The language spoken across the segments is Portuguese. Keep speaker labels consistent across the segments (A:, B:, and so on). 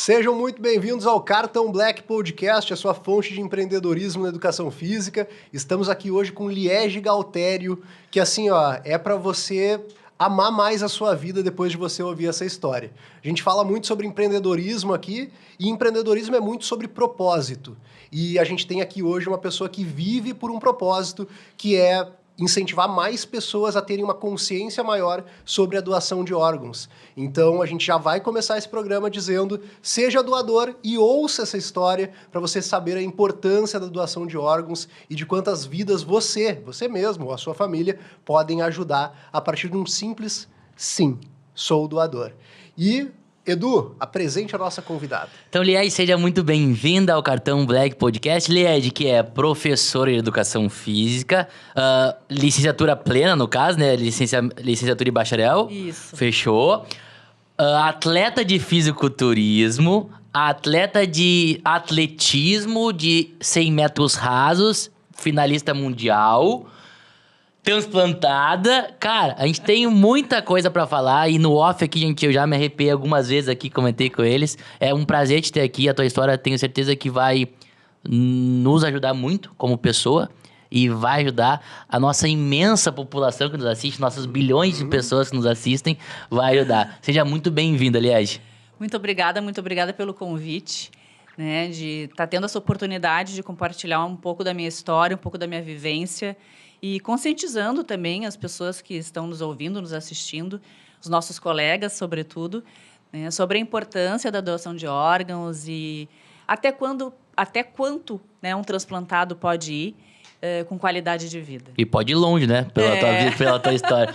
A: Sejam muito bem-vindos ao Cartão Black Podcast, a sua fonte de empreendedorismo na educação física. Estamos aqui hoje com Liege Galtério, que assim, ó, é para você amar mais a sua vida depois de você ouvir essa história. A gente fala muito sobre empreendedorismo aqui, e empreendedorismo é muito sobre propósito. E a gente tem aqui hoje uma pessoa que vive por um propósito, que é incentivar mais pessoas a terem uma consciência maior sobre a doação de órgãos. Então, a gente já vai começar esse programa dizendo, seja doador e ouça essa história para você saber a importância da doação de órgãos e de quantas vidas você mesmo ou a sua família podem ajudar a partir de um simples sim, sou doador. E Edu, apresente a nossa convidada.
B: Então, Liege, seja muito bem-vinda ao Cartão Black Podcast. Liege, que é professora em Educação Física, licenciatura plena, no caso, né? Licenciatura e bacharel.
C: Isso.
B: Fechou. Atleta de fisiculturismo, atleta de atletismo de 100 metros rasos, finalista mundial, transplantada. Cara, a gente tem muita coisa pra falar e no off aqui, gente, eu já me arrepiei algumas vezes aqui, comentei com eles. É um prazer te ter aqui, a tua história tenho certeza que vai nos ajudar muito como pessoa e vai ajudar a nossa imensa população que nos assiste, nossas bilhões de pessoas que nos assistem, vai ajudar. Seja muito bem-vinda, Liege.
C: Muito obrigada pelo convite, né, de estar tendo essa oportunidade de compartilhar um pouco da minha história, um pouco da minha vivência e conscientizando também as pessoas que estão nos ouvindo, nos assistindo, os nossos colegas, sobretudo, né, sobre a importância da doação de órgãos e até quanto, né, um transplantado pode ir com qualidade de vida.
B: E pode ir longe, né? Pela tua vida, pela tua história.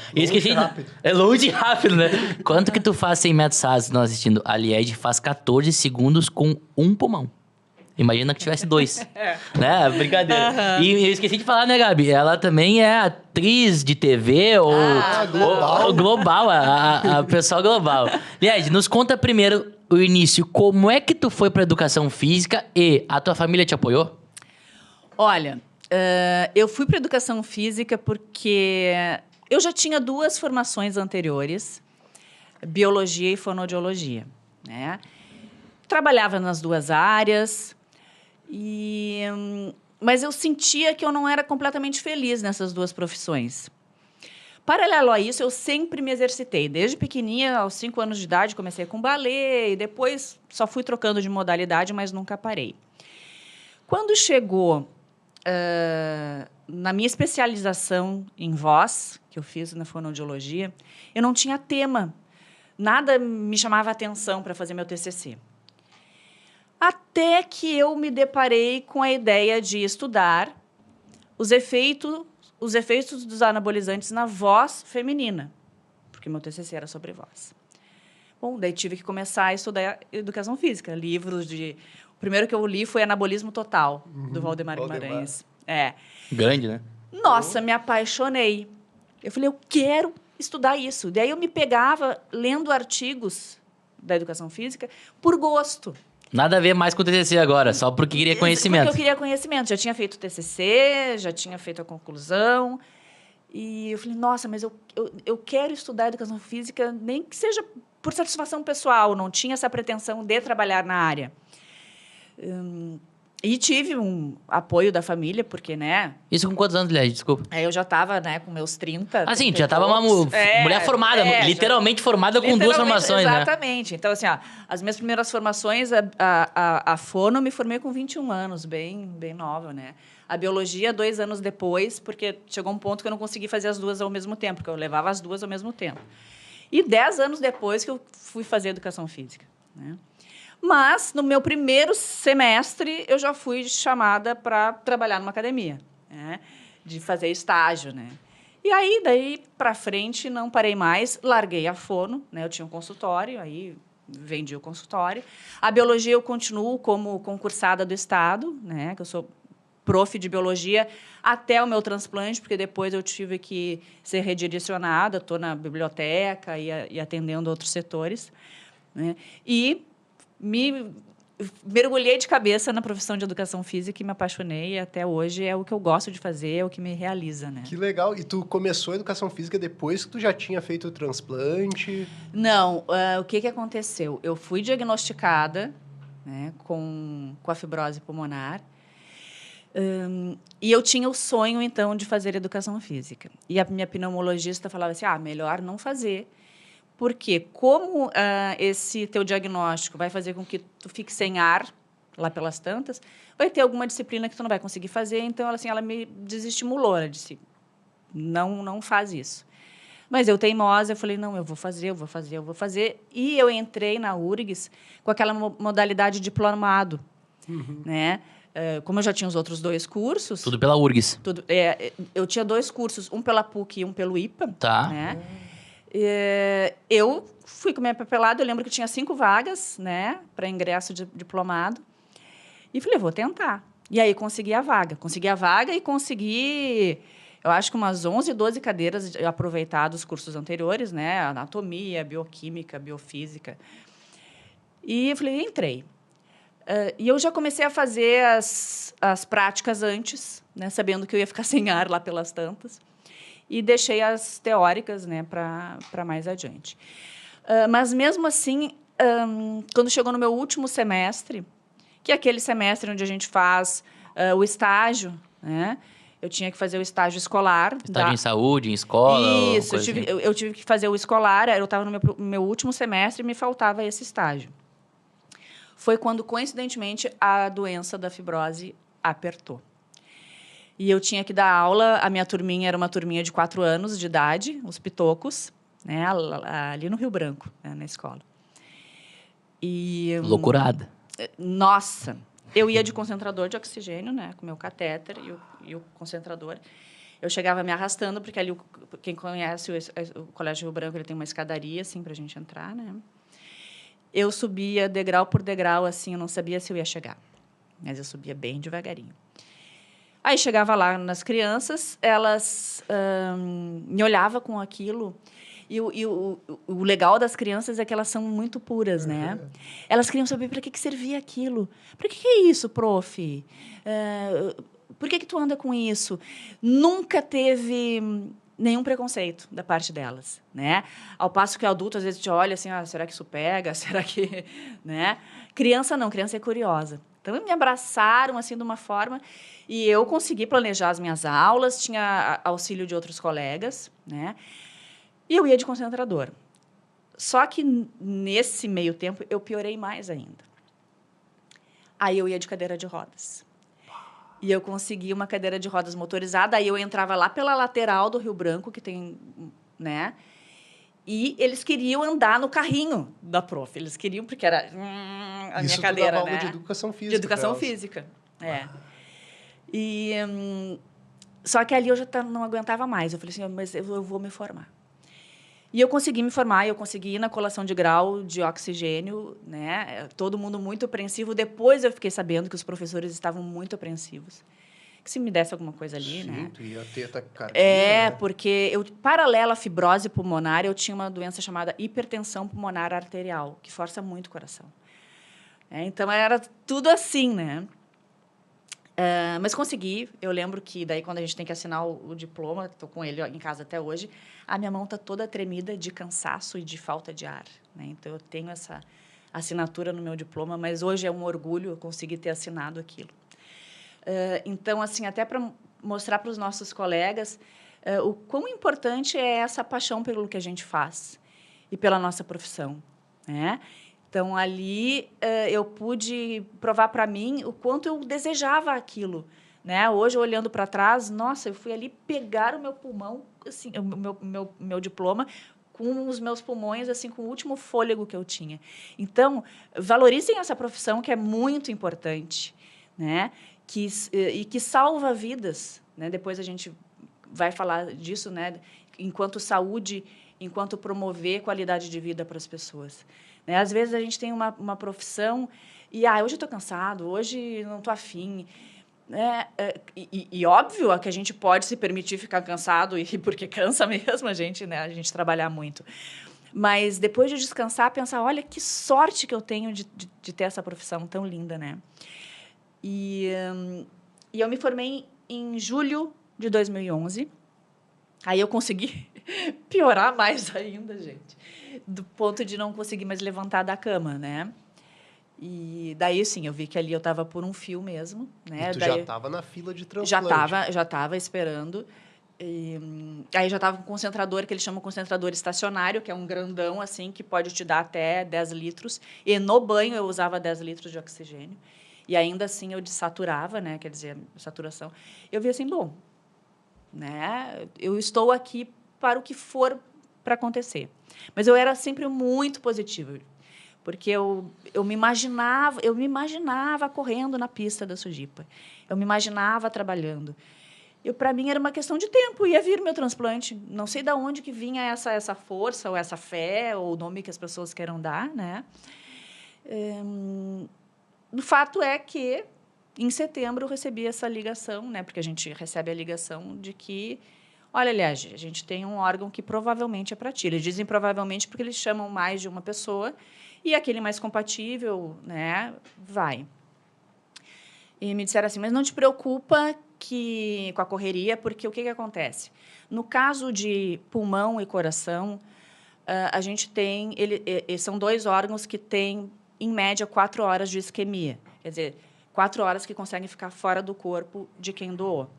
B: É longe e rápido, né? Quanto que tu faz 100 metros rasos nós assistindo? A Liege faz 14 segundos com um pulmão. Imagina que tivesse dois. Né? Brincadeira. E eu esqueci de falar, né, Gabi? Ela também é atriz de TV ou global, a pessoa global. Liege, nos conta primeiro o início. Como é que tu foi pra educação física e a tua família te apoiou?
C: Olha, eu fui para educação física porque eu já tinha duas formações anteriores, biologia e fonoaudiologia, né? Trabalhava nas duas áreas, mas eu sentia que eu não era completamente feliz nessas duas profissões. Paralelo a isso, eu sempre me exercitei. Desde pequenininha, aos 5 anos de idade, comecei com balé e depois só fui trocando de modalidade, mas nunca parei. Quando chegou na minha especialização em voz, que eu fiz na fonoaudiologia, eu não tinha tema. Nada me chamava atenção para fazer meu TCC. Até que eu me deparei com a ideia de estudar os efeitos dos anabolizantes na voz feminina, porque meu TCC era sobre voz. Bom, daí tive que começar a estudar educação física, O primeiro que eu li foi Anabolismo Total, do Valdemar Guimarães.
B: Grande, né?
C: Nossa, me apaixonei. Eu falei, eu quero estudar isso. Daí eu me pegava lendo artigos da educação física por gosto.
B: Nada a ver mais com o TCC agora, só porque queria conhecimento.
C: Porque eu queria conhecimento. Já tinha feito o TCC, já tinha feito a conclusão. E eu falei, nossa, mas eu quero estudar educação física, nem que seja por satisfação pessoal. Não tinha essa pretensão de trabalhar na área. E tive um apoio da família, porque, né...
B: Isso com quantos anos, Liege? Desculpa.
C: Aí eu já estava, né, com meus 30.
B: Ah, sim, já estava uma mulher formada, literalmente formada com duas formações,
C: exatamente.
B: né?
C: Exatamente. Então, assim, as minhas primeiras formações, a fono, eu me formei com 21 anos, bem nova, né? A biologia, 2 anos depois, porque chegou um ponto que eu não consegui fazer as duas ao mesmo tempo, porque eu levava as duas ao mesmo tempo. E 10 anos depois que eu fui fazer educação física, né? Mas, no meu primeiro semestre, eu já fui chamada para trabalhar numa academia, né? De fazer estágio, né? E aí, daí para frente, não parei mais, larguei a fono, né? Eu tinha um consultório, aí vendi o consultório. A biologia eu continuo como concursada do Estado, né? Que eu sou prof de biologia até o meu transplante, porque depois eu tive que ser redirecionada, estou na biblioteca e atendendo outros setores, né? E me mergulhei de cabeça na profissão de educação física e me apaixonei. E até hoje é o que eu gosto de fazer, é o que me realiza, né?
A: Que legal. E tu começou a educação física depois que tu já tinha feito o transplante?
C: Não, o que aconteceu? Eu fui diagnosticada, né, com a fibrose pulmonar. E eu tinha o sonho, então, de fazer educação física. E a minha pneumologista falava assim, melhor não fazer. Porque como esse teu diagnóstico vai fazer com que tu fique sem ar, lá pelas tantas, vai ter alguma disciplina que tu não vai conseguir fazer. Então, ela me desestimulou. Ela disse, não faz isso. Mas eu, teimosa, eu falei, não, eu vou fazer. E eu entrei na URGS com aquela modalidade diplomado, né? Como eu já tinha os outros 2 cursos...
B: Tudo pela URGS.
C: Eu tinha 2 cursos, um pela PUC e um pelo IPA.
B: Tá.
C: Né? Eu fui com minha papelada, eu lembro que tinha 5 vagas, né, para ingresso de diplomado. E falei, vou tentar. E aí consegui a vaga. E consegui, eu acho que umas 11, 12 cadeiras de aproveitar dos cursos anteriores, né, anatomia, bioquímica, biofísica. E eu falei, entrei. E eu já comecei a fazer as práticas antes, né, sabendo que eu ia ficar sem ar lá pelas tantas. E deixei as teóricas, né, para mais adiante. Mas, mesmo assim, quando chegou no meu último semestre, que é aquele semestre onde a gente faz o estágio, né, eu tinha que fazer o estágio escolar.
B: Estágio em saúde, em escola?
C: Isso, eu tive que fazer o escolar. Eu estava no meu último semestre e me faltava esse estágio. Foi quando, coincidentemente, a doença da fibrose apertou. E eu tinha que dar aula, a minha turminha era uma turminha de 4 anos de idade, os pitocos, né, ali no Rio Branco, né, na escola. E
B: loucurada.
C: Nossa, eu ia de concentrador de oxigênio, né, com meu catéter e o concentrador. Eu chegava me arrastando, porque ali, quem conhece o Colégio Rio Branco, ele tem uma escadaria, assim, para a gente entrar, né. Eu subia degrau por degrau, assim, eu não sabia se eu ia chegar, mas eu subia bem devagarinho. Aí chegava lá nas crianças, elas me olhavam com aquilo. E o legal das crianças é que elas são muito puras, né? Elas queriam saber para que servia aquilo. Para que é isso, prof? Por que tu anda com isso? Nunca teve nenhum preconceito da parte delas, né? Ao passo que o adulto às vezes te olha assim, será que isso pega? Será que, né? Criança não, criança é curiosa. Então me abraçaram assim de uma forma e eu consegui planejar as minhas aulas, tinha auxílio de outros colegas, né? E eu ia de concentrador. Só que nesse meio tempo eu piorei mais ainda. Aí eu ia de cadeira de rodas. E eu consegui uma cadeira de rodas motorizada, aí eu entrava lá pela lateral do Rio Branco, que tem, né? E eles queriam andar no carrinho da prof. Eles queriam, porque era a minha cadeira,
A: dava
C: né?
A: aula de educação física.
C: De educação física, E, só que ali eu já não aguentava mais. Eu falei assim, mas eu vou me formar. E eu consegui me formar, eu consegui ir na colação de grau de oxigênio, né? Todo mundo muito apreensivo. Depois eu fiquei sabendo que os professores estavam muito apreensivos. Que se me desse alguma coisa ali,
A: Sim,
C: né?
A: Tu ia ter taquicardia, né?
C: Porque paralela à fibrose pulmonar, eu tinha uma doença chamada hipertensão pulmonar arterial, que força muito o coração. Então, era tudo assim, né? Mas consegui. Eu lembro que, daí, quando a gente tem que assinar o diploma, estou com ele em casa até hoje, a minha mão está toda tremida de cansaço e de falta de ar, né? Então, eu tenho essa assinatura no meu diploma, mas hoje é um orgulho eu conseguir ter assinado aquilo. Então, assim, até para mostrar para os nossos colegas o quão importante é essa paixão pelo que a gente faz e pela nossa profissão, né? Então, ali, eu pude provar para mim o quanto eu desejava aquilo, né? Hoje, olhando para trás, nossa, eu fui ali pegar o meu pulmão, assim, o meu diploma, com os meus pulmões, assim, com o último fôlego que eu tinha. Então, valorizem essa profissão, que é muito importante, né? E que salva vidas, né? Depois a gente vai falar disso, né? Enquanto saúde, enquanto promover qualidade de vida para as pessoas. Né? Às vezes a gente tem uma profissão e hoje eu estou cansado, hoje não estou afim. Né? E óbvio que a gente pode se permitir ficar cansado, porque cansa mesmo a gente, né? A gente trabalhar muito. Mas depois de descansar, pensar, olha que sorte que eu tenho de ter essa profissão tão linda, né? E eu me formei em julho de 2011. Aí eu consegui piorar mais ainda, gente. Do ponto de não conseguir mais levantar da cama, né? E daí, sim, eu vi que ali eu estava por um fio mesmo, né?
A: E tu
C: daí,
A: já estava na fila de transplante.
C: já tava esperando. Aí já estava com um concentrador, que eles chamam concentrador estacionário, que é um grandão, assim, que pode te dar até 10 litros. E no banho eu usava 10 litros de oxigênio. E ainda assim eu desaturava, né? Quer dizer, saturação. Eu vi assim, bom, né? Eu estou aqui para o que for para acontecer. Mas eu era sempre muito positiva, porque eu me imaginava correndo na pista da Sojipa. Eu me imaginava trabalhando. Para mim era uma questão de tempo, ia vir meu transplante. Não sei de onde que vinha essa força ou essa fé ou o nome que as pessoas queiram dar, né? O fato é que em setembro eu recebi essa ligação, né? Porque a gente recebe a ligação de que, olha, aliás, a gente tem um órgão que provavelmente é para ti. Eles dizem provavelmente porque eles chamam mais de uma pessoa e aquele mais compatível, né, vai. E me disseram assim, mas não te preocupa com a correria, porque o que acontece? No caso de pulmão e coração, a gente tem... são 2 órgãos que têm, em média, 4 horas de isquemia. Quer dizer, 4 horas que conseguem ficar fora do corpo de quem doou.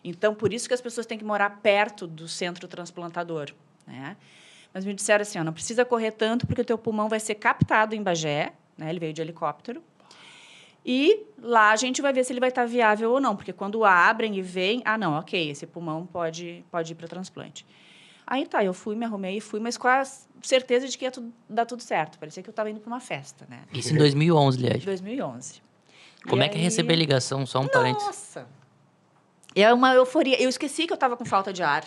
C: Então, por isso que as pessoas têm que morar perto do centro transplantador, né? Mas me disseram assim, não precisa correr tanto, porque o teu pulmão vai ser captado em Bagé, né? Ele veio de helicóptero, e lá a gente vai ver se ele vai estar viável ou não, porque quando abrem e veem, não, ok, esse pulmão pode ir para transplante. Aí tá, eu fui, me arrumei e fui, mas com a certeza de que ia dar tudo certo. Parecia que eu estava indo para uma festa, né?
B: Isso em 2011, Liege.
C: 2011.
B: Como é que é receber ligação? Só um parênteses.
C: Nossa! É uma euforia. Eu esqueci que eu estava com falta de ar.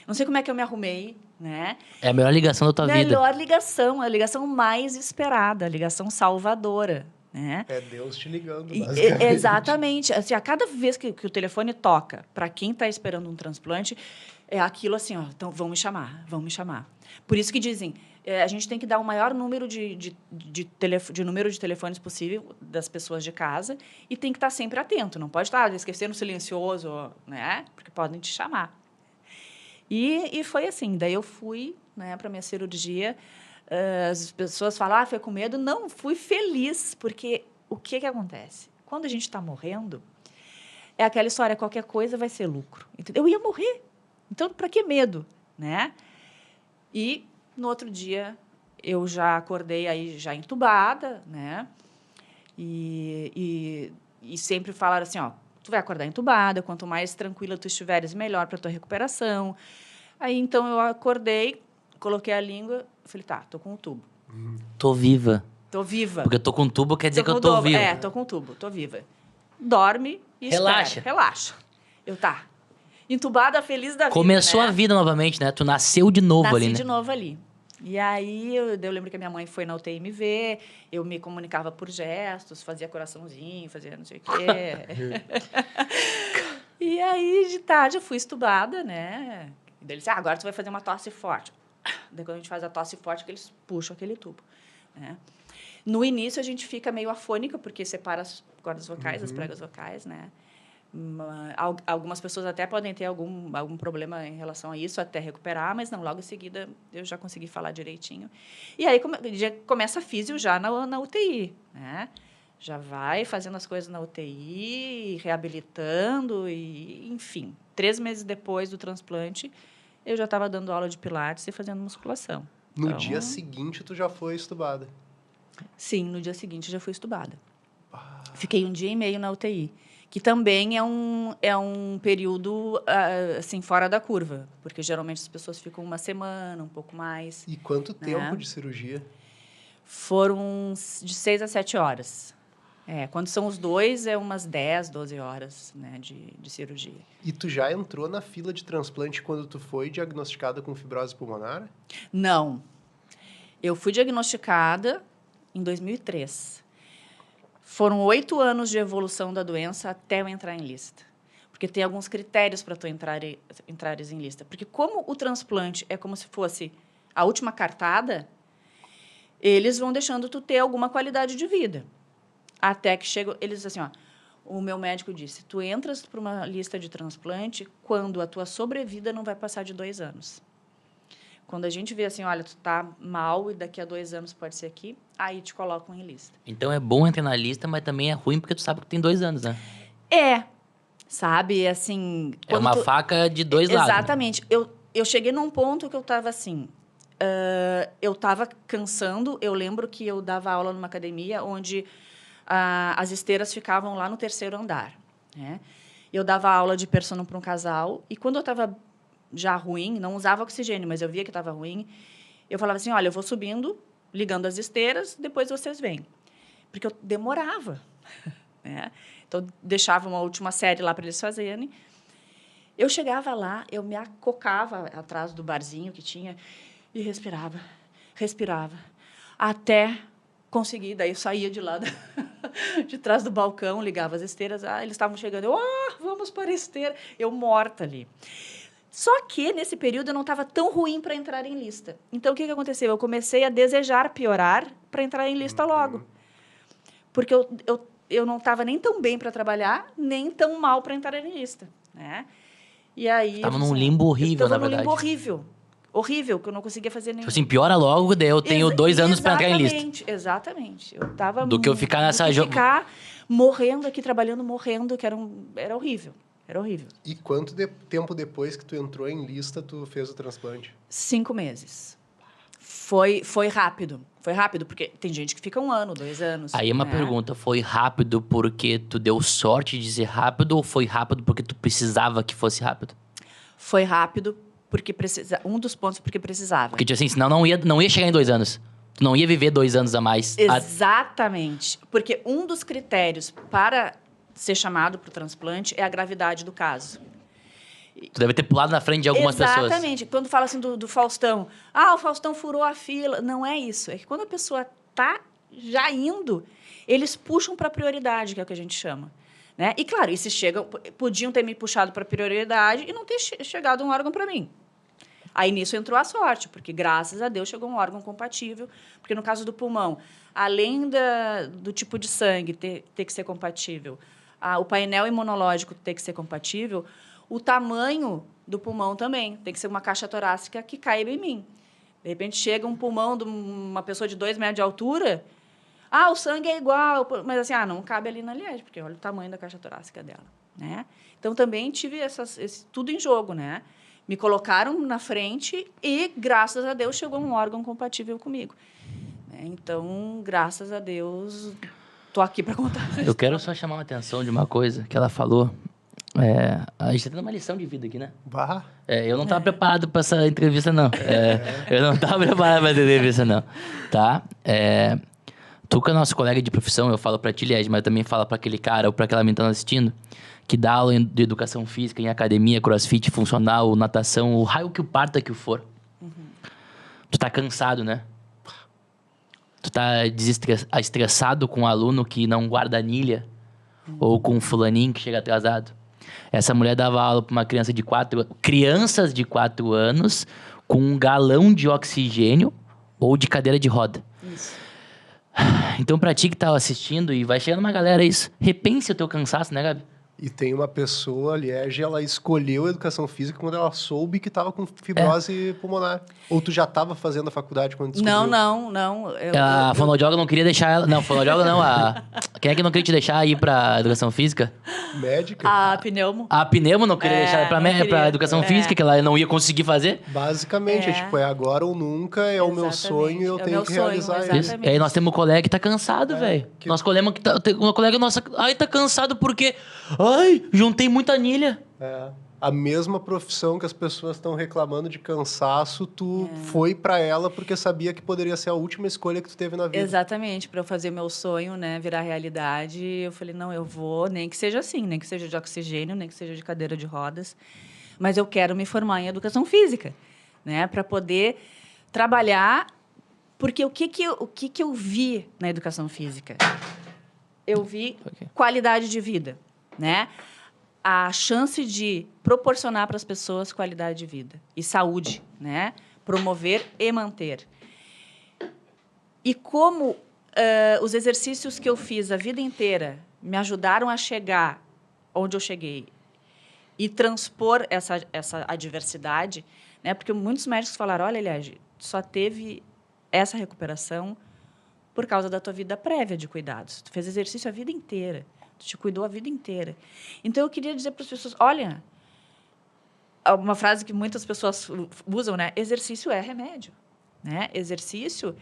C: Não sei como é que eu me arrumei, né?
B: É a melhor ligação da tua vida.
C: Melhor ligação, a ligação mais esperada, a ligação salvadora, né?
A: É Deus te ligando, basicamente.
C: Exatamente. Assim, a cada vez que o telefone toca, para quem está esperando um transplante, é aquilo assim, ó, então vão me chamar. Por isso que dizem, a gente tem que dar o maior número de número de telefones possível das pessoas de casa e tem que estar sempre atento. Não pode estar esquecendo silencioso, né? Porque podem te chamar. E foi assim. Daí eu fui, né, para a minha cirurgia. As pessoas falam, foi com medo. Não, fui feliz, porque o que acontece? Quando a gente está morrendo, é aquela história, qualquer coisa vai ser lucro. Entendeu? Eu ia morrer. Então, para que medo? Né? E, no outro dia, eu já acordei aí já entubada, né? E sempre falaram assim, tu vai acordar entubada, quanto mais tranquila tu estiveres, melhor para a tua recuperação. Aí, então, eu acordei, coloquei a língua, falei, tá, tô com o tubo.
B: Tô viva.
C: Tô viva.
B: Porque eu tô com tubo, quer dizer que eu tô viva.
C: É, tô com tubo, tô viva. Dorme e
B: relaxa.
C: Espera. Relaxa. Eu, tá. Entubada, feliz da vida,
B: Começou
C: né?
B: a vida novamente, né? Tu nasceu de novo ali, né?
C: Nasci de novo ali. E aí, eu lembro que a minha mãe foi na UTI me ver, eu me comunicava por gestos, fazia coraçãozinho, fazia não sei o quê. E aí, de tarde, eu fui estubada, né? E daí ele disse, agora tu vai fazer uma tosse forte. Daí, quando a gente faz a tosse forte, que eles puxam aquele tubo, né? No início, a gente fica meio afônica, porque separa as cordas vocais, as pregas vocais, né? Algumas pessoas até podem ter algum problema em relação a isso, até recuperar, mas não, logo em seguida eu já consegui falar direitinho. E aí já começa a físio já na UTI, né? Já vai fazendo as coisas na UTI, reabilitando, e enfim. 3 meses depois do transplante, eu já estava dando aula de pilates e fazendo musculação.
A: No dia seguinte, tu já foi estubada?
C: Sim, no dia seguinte já fui estubada. Fiquei 1 dia e meio na UTI. Que também é um período assim, fora da curva, porque geralmente as pessoas ficam 1 semana, um pouco mais.
A: E quanto tempo de cirurgia?
C: Foram de 6 a 7 horas. Quando são os 2, é umas 10, 12 horas, né, de cirurgia.
A: E tu já entrou na fila de transplante quando tu foi diagnosticada com fibrose pulmonar?
C: Não. Eu fui diagnosticada em 2003. Foram 8 anos de evolução da doença até eu entrar em lista. Porque tem alguns critérios para tu entrares em lista. Porque como o transplante é como se fosse a última cartada, eles vão deixando tu ter alguma qualidade de vida. Até que chega, eles assim, ó, o meu médico disse, tu entras para uma lista de transplante quando a tua sobrevida não vai passar de 2 anos. Quando a gente vê assim, olha, tu tá mal e daqui a 2 anos pode ser aqui, aí te colocam em lista.
B: Então é bom entrar na lista, mas também é ruim porque tu sabe que tem 2 anos, né?
C: Sabe, assim...
B: É uma faca de 2 lados.
C: Exatamente. Eu cheguei num ponto que eu estava assim... eu estava cansando. Eu lembro que eu dava aula numa academia onde as esteiras ficavam lá no 3º andar. Né? Eu dava aula de personal para um casal. E quando eu estava já ruim, não usava oxigênio, mas eu via que estava ruim, eu falava assim, olha, eu vou subindo, ligando as esteiras, depois vocês vêm. Porque eu demorava. Né? Então, deixava uma última série lá para eles fazerem. Eu chegava lá, eu me acocava atrás do barzinho que tinha e respirava, até conseguir. Daí eu saía de lá, de trás do balcão, ligava as esteiras. Eles estavam chegando. Eu, vamos para a esteira. Eu morta ali. Só que, nesse período, eu não estava tão ruim para entrar em lista. Então, o que aconteceu? Eu comecei a desejar piorar para entrar em lista logo. Porque eu não estava nem tão bem para trabalhar, nem tão mal para entrar em lista. Né? E aí...
B: Estava num limbo horrível, na verdade.
C: Estava num limbo horrível. Horrível, que eu não conseguia fazer nenhum.
B: Tipo assim, piora logo, daí eu tenho 2 anos para entrar em lista.
C: Exatamente. Eu tava...
B: Do que eu ficar nessa...
C: ficar morrendo aqui, trabalhando, morrendo, que era horrível. Era horrível.
A: E quanto tempo depois que tu entrou em lista, tu fez o transplante?
C: 5 meses. Foi rápido. Foi rápido, porque tem gente que fica 1 ano, 2 anos.
B: Aí é uma pergunta, foi rápido porque tu deu sorte de ser rápido ou foi rápido porque tu precisava que fosse rápido?
C: Foi rápido porque um dos pontos porque precisava.
B: Porque, tipo assim, senão não ia chegar em 2 anos. Tu não ia viver 2 anos a mais.
C: Exatamente. Porque um dos critérios para ser chamado para o transplante é a gravidade do caso.
B: Tu deve ter pulado na frente de algumas pessoas.
C: Exatamente. Quando fala assim do Faustão, o Faustão furou a fila. Não é isso. É que quando a pessoa está já indo, eles puxam para a prioridade, que é o que a gente chama. Né? E, claro, esses podiam ter me puxado para a prioridade e não ter chegado um órgão para mim. Aí, nisso, entrou a sorte, porque, graças a Deus, chegou um órgão compatível. Porque, no caso do pulmão, além do tipo de sangue ter que ser compatível, o painel imunológico ter que ser compatível, o tamanho do pulmão também. Tem que ser uma caixa torácica que caiba em mim. De repente, chega um pulmão de uma pessoa de 2 metros de altura... o sangue é igual, mas assim, não cabe ali na Liege, porque olha o tamanho da caixa torácica dela, né? Então, também tive tudo em jogo, né? Me colocaram na frente e, graças a Deus, chegou um órgão compatível comigo. Então, graças a Deus, tô aqui para contar.
B: Eu quero só chamar a atenção de uma coisa que ela falou. A gente tá tendo uma lição de vida aqui, né?
A: Bah.
B: Eu não estava preparado para essa entrevista, não. Eu não estava preparado para essa entrevista, não. Tá? Tu, que é nosso colega de profissão, eu falo pra ti, Liege, mas também falo pra aquele cara ou pra aquela menina que tá assistindo, que dá aula de educação física em academia, crossfit, funcional, natação, o raio que o parta que o for. Tu tá cansado, né? Tu tá estressado com um aluno que não guarda anilha, ou com um fulaninho que chega atrasado. Essa mulher dava aula pra uma criança crianças de 4 anos com um galão de oxigênio ou de cadeira de roda.
C: Isso.
B: Então, pra ti que tá assistindo, e vai chegando uma galera isso, repense o teu cansaço, né, Gabi?
A: E tem uma pessoa, a Liege, ela escolheu a educação física quando ela soube que estava com fibrose pulmonar. Ou tu já estava fazendo a faculdade quando descobriu?
C: Não.
B: A fonoaudióloga não queria deixar ela... Não, fonoaudióloga não. Quem é que não queria te deixar ir pra educação física?
A: Médica?
C: A pneumo.
B: A pneumo não queria deixar ela pra educação física, que ela não ia conseguir fazer.
A: Basicamente, é agora ou nunca, é o meu sonho e eu tenho que realizar isso.
B: E aí nós temos um colega que tá cansado, velho. Nosso colega uma colega nossa... Ai, tá cansado porque... Ai, juntei muita anilha.
A: A mesma profissão que as pessoas estão reclamando de cansaço, tu foi pra ela porque sabia que poderia ser a última escolha que tu teve na vida.
C: Exatamente, para eu fazer meu sonho, né, virar realidade, eu falei, não, eu vou, nem que seja assim, nem que seja de oxigênio, nem que seja de cadeira de rodas, mas eu quero me formar em educação física, né, para poder trabalhar, porque o que eu vi na educação física? Eu vi qualidade de vida, né? A chance de proporcionar para as pessoas qualidade de vida e saúde, né? promover e manter. E como os exercícios que eu fiz a vida inteira me ajudaram a chegar onde eu cheguei e transpor essa adversidade, né? Porque muitos médicos falaram, olha, Liege, só teve essa recuperação por causa da tua vida prévia de cuidados. Tu fez exercício a vida inteira, tu te cuidou a vida inteira. Então, eu queria dizer para as pessoas, olha, uma frase que muitas pessoas usam, né? Exercício é remédio, né? Exercício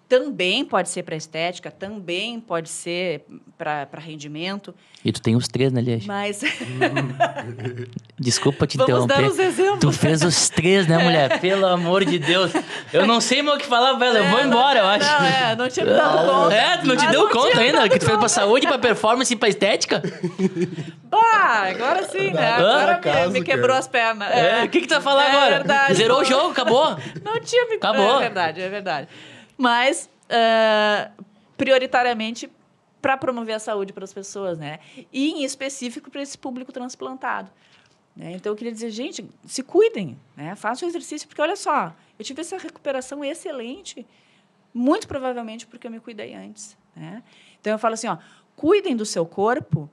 C: também pode ser para estética, também pode ser para rendimento.
B: E tu tem os 3, né, Liege?
C: Mas...
B: Desculpa te
C: Vamos
B: interromper.
C: dar os exemplos.
B: Tu fez os 3, né, mulher? Pelo amor de Deus. Eu não sei mais o que falar pra ela. Eu vou embora, eu acho.
C: Não tinha me dado conta.
B: Tu não te deu conta ainda? Que tu fez pra saúde, pra performance e pra estética?
C: Agora sim, né? Agora me quebrou as pernas.
B: O que tu vai falar agora?
C: Verdade.
B: Zerou o jogo, acabou.
C: Não tinha me...
B: Acabou.
C: É verdade. Mas, prioritariamente, para promover a saúde para as pessoas, né? E, em específico, para esse público transplantado. Né? Então, eu queria dizer, gente, se cuidem, né? Façam exercício, porque, olha só, eu tive essa recuperação excelente, muito provavelmente porque eu me cuidei antes. Né? Então, eu falo assim, cuidem do seu corpo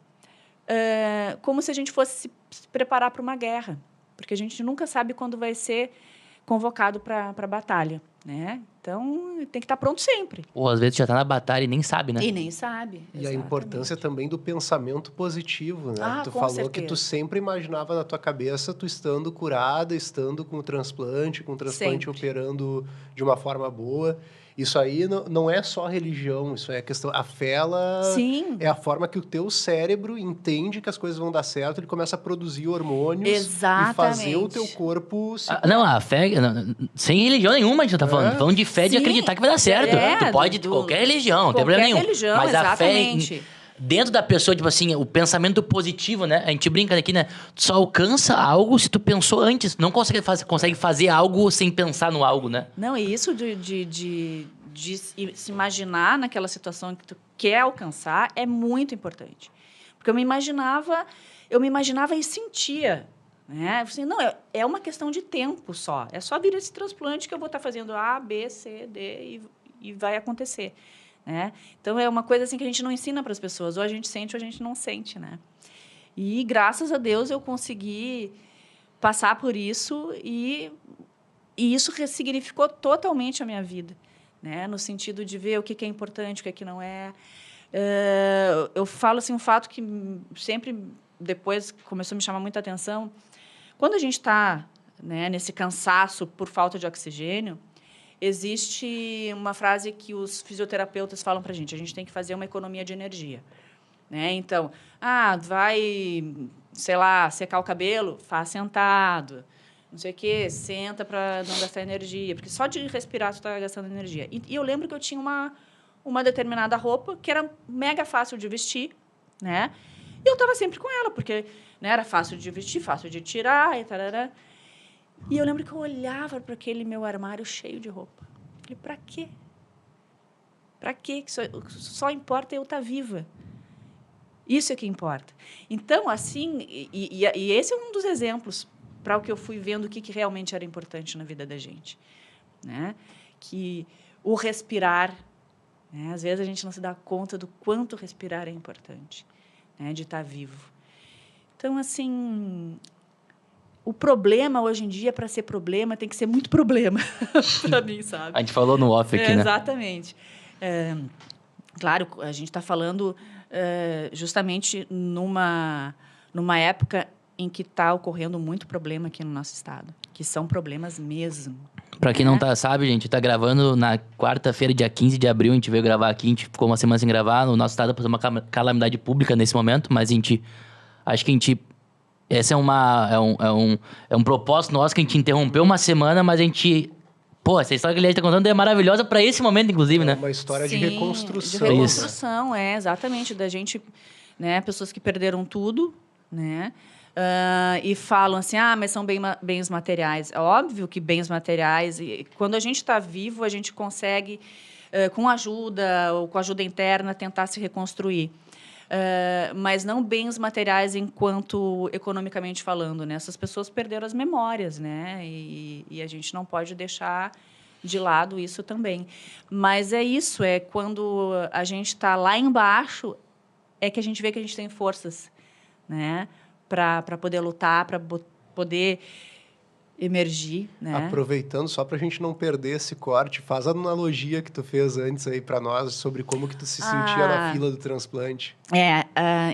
C: como se a gente fosse se preparar para uma guerra, porque a gente nunca sabe quando vai ser convocado para a batalha. Né? Então, tem que estar pronto sempre.
B: Ou às vezes já tá na batalha e nem sabe, né?
C: E nem sabe.
A: E
C: exatamente.
A: a importância também do pensamento positivo, né? Tu
C: com
A: falou
C: certeza.
A: que tu sempre imaginava na tua cabeça tu estando curada, estando com o transplante
C: Sempre.
A: operando de uma forma boa. Isso aí não é só religião, isso é a questão... A fé, ela
C: Sim.
A: é a forma que o teu cérebro entende que as coisas vão dar certo, ele começa a produzir hormônios
C: Exatamente.
A: e fazer o teu corpo...
B: Não, a fé... sem religião nenhuma a gente não tá falando. Falando de fé de
C: Sim.
B: acreditar que vai dar certo. Tu pode ter qualquer religião, não tem problema nenhum.
C: Religião,
B: Mas
C: exatamente.
B: a fé... Dentro da pessoa, tipo assim, o pensamento positivo, né? A gente brinca aqui, né? Tu só alcança algo se tu pensou antes. Não consegue fazer algo sem pensar no algo, né?
C: Não, e isso de se imaginar naquela situação que tu quer alcançar é muito importante. Porque eu me imaginava e sentia. Né? Assim, não, é uma questão de tempo só. É só vir esse transplante que eu vou estar fazendo A, B, C, D e vai acontecer. Né? Então, é uma coisa assim que a gente não ensina para as pessoas. Ou a gente sente ou a gente não sente. Né? E, graças a Deus, eu consegui passar por isso e isso ressignificou totalmente a minha vida. Né? No sentido de ver o que é importante, o que não é. Eu falo assim, um fato que sempre, depois, começou a me chamar muita atenção. Quando a gente está, né, nesse cansaço por falta de oxigênio, existe uma frase que os fisioterapeutas falam para a gente tem que fazer uma economia de energia. Né? Então, vai, sei lá, secar o cabelo, faz sentado, não sei o quê, senta para não gastar energia, porque só de respirar tu está gastando energia. E eu lembro que eu tinha uma determinada roupa que era mega fácil de vestir, né? E eu estava sempre com ela, porque, né, era fácil de vestir, fácil de tirar, e tarará. E eu lembro que eu olhava para aquele meu armário cheio de roupa. Falei, para quê? Para quê? Só importa eu estar viva. Isso é que importa. Então, assim, e esse é um dos exemplos para o que eu fui vendo o que realmente era importante na vida da gente. Né? Que o respirar, né? Às vezes a gente não se dá conta do quanto respirar é importante, né? De estar vivo. Então, assim... O problema, hoje em dia, para ser problema, tem que ser muito problema para mim, sabe?
B: A gente falou no off aqui, né?
C: Exatamente. Claro, a gente está falando justamente numa época em que está ocorrendo muito problema aqui no nosso estado, que são problemas mesmo.
B: Para quem não sabe, gente, tá gravando na quarta-feira, dia 15 de abril, a gente veio gravar aqui, a gente ficou uma semana sem gravar, o nosso estado passou uma calamidade pública nesse momento, mas acho que a gente... Esse é um propósito nosso que a gente interrompeu uma semana, mas a gente... Pô, essa história que a Liege está contando é maravilhosa para esse momento, inclusive, né?
A: É uma história de reconstrução.
C: De reconstrução, exatamente. Da gente, né? Pessoas que perderam tudo, né? E falam assim, mas são bens materiais. É óbvio que bens materiais... Quando a gente está vivo, a gente consegue, com ajuda ou com ajuda interna, tentar se reconstruir. mas não bens materiais enquanto economicamente falando, né? Essas pessoas perderam as memórias, né? E a gente não pode deixar de lado isso também. Mas é isso, é quando a gente está lá embaixo, é que a gente vê que a gente tem forças, né? Para poder lutar, para poder emergir, né?
A: Aproveitando, só para a gente não perder esse corte, faz a analogia que tu fez antes aí para nós sobre como que tu se sentia na fila do transplante.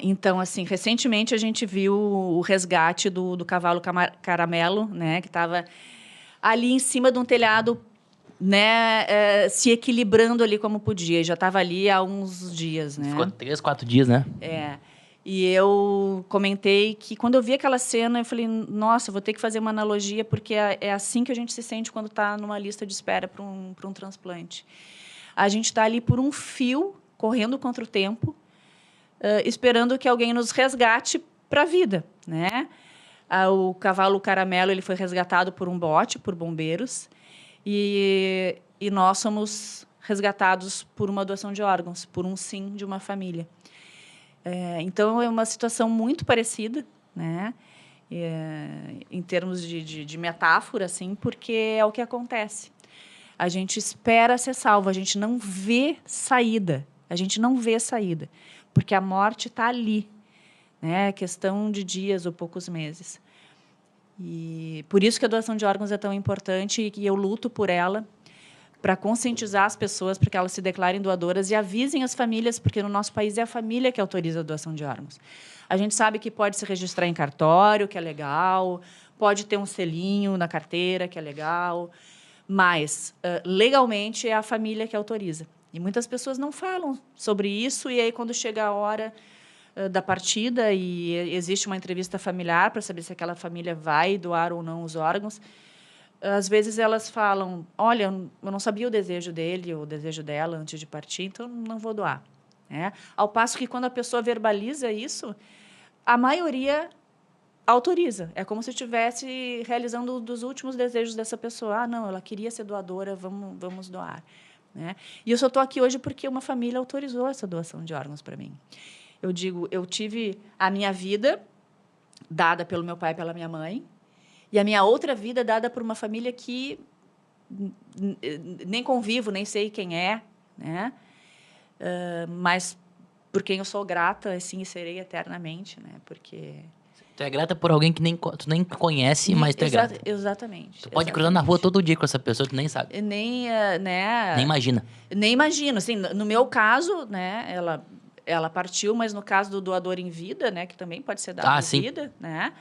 C: Então, assim, recentemente a gente viu o resgate do cavalo caramelo, né? Que estava ali em cima de um telhado, né? Se equilibrando ali como podia. Já estava ali há uns dias, né?
B: Ficou 3, 4 dias, né?
C: E eu comentei que, quando eu vi aquela cena, eu falei, nossa, vou ter que fazer uma analogia, porque é assim que a gente se sente quando está numa lista de espera para um transplante. A gente está ali por um fio, correndo contra o tempo, esperando que alguém nos resgate para a vida, né? O cavalo caramelo, ele foi resgatado por um bote, por bombeiros, e nós somos resgatados por uma doação de órgãos, por um sim de uma família. Então, é uma situação muito parecida, né? Em termos de metáfora, assim, porque é o que acontece. A gente espera ser salvo, a gente não vê saída. A gente não vê saída, porque a morte está ali, né? É questão de dias ou poucos meses. E por isso que a doação de órgãos é tão importante e eu luto por ela, para conscientizar as pessoas, para que elas se declarem doadoras e avisem as famílias, porque no nosso país é a família que autoriza a doação de órgãos. A gente sabe que pode se registrar em cartório, que é legal, pode ter um selinho na carteira, que é legal, mas, legalmente, é a família que autoriza. E muitas pessoas não falam sobre isso, e aí, quando chega a hora da partida e existe uma entrevista familiar para saber se aquela família vai doar ou não os órgãos, às vezes elas falam, olha, eu não sabia o desejo dele ou o desejo dela antes de partir, então não vou doar. Né? Ao passo que, quando a pessoa verbaliza isso, a maioria autoriza. É como se estivesse realizando um dos últimos desejos dessa pessoa. Não, ela queria ser doadora, vamos doar. Né? E eu só estou aqui hoje porque uma família autorizou essa doação de órgãos para mim. Eu digo, eu tive a minha vida dada pelo meu pai e pela minha mãe, e a minha outra vida dada por uma família que nem convivo, nem sei quem é, né? Mas por quem eu sou grata, assim, e serei eternamente, né? Porque...
B: Tu é grata por alguém que tu nem conhece, mas tu é grata.
C: Exatamente.
B: Tu pode cruzar na rua todo dia com essa pessoa, tu nem sabe.
C: Nem, né?
B: Nem imagina.
C: Nem imagino. Assim, no meu caso, né? Ela partiu, mas no caso do doador em vida, né? Que também pode ser dado em vida, né?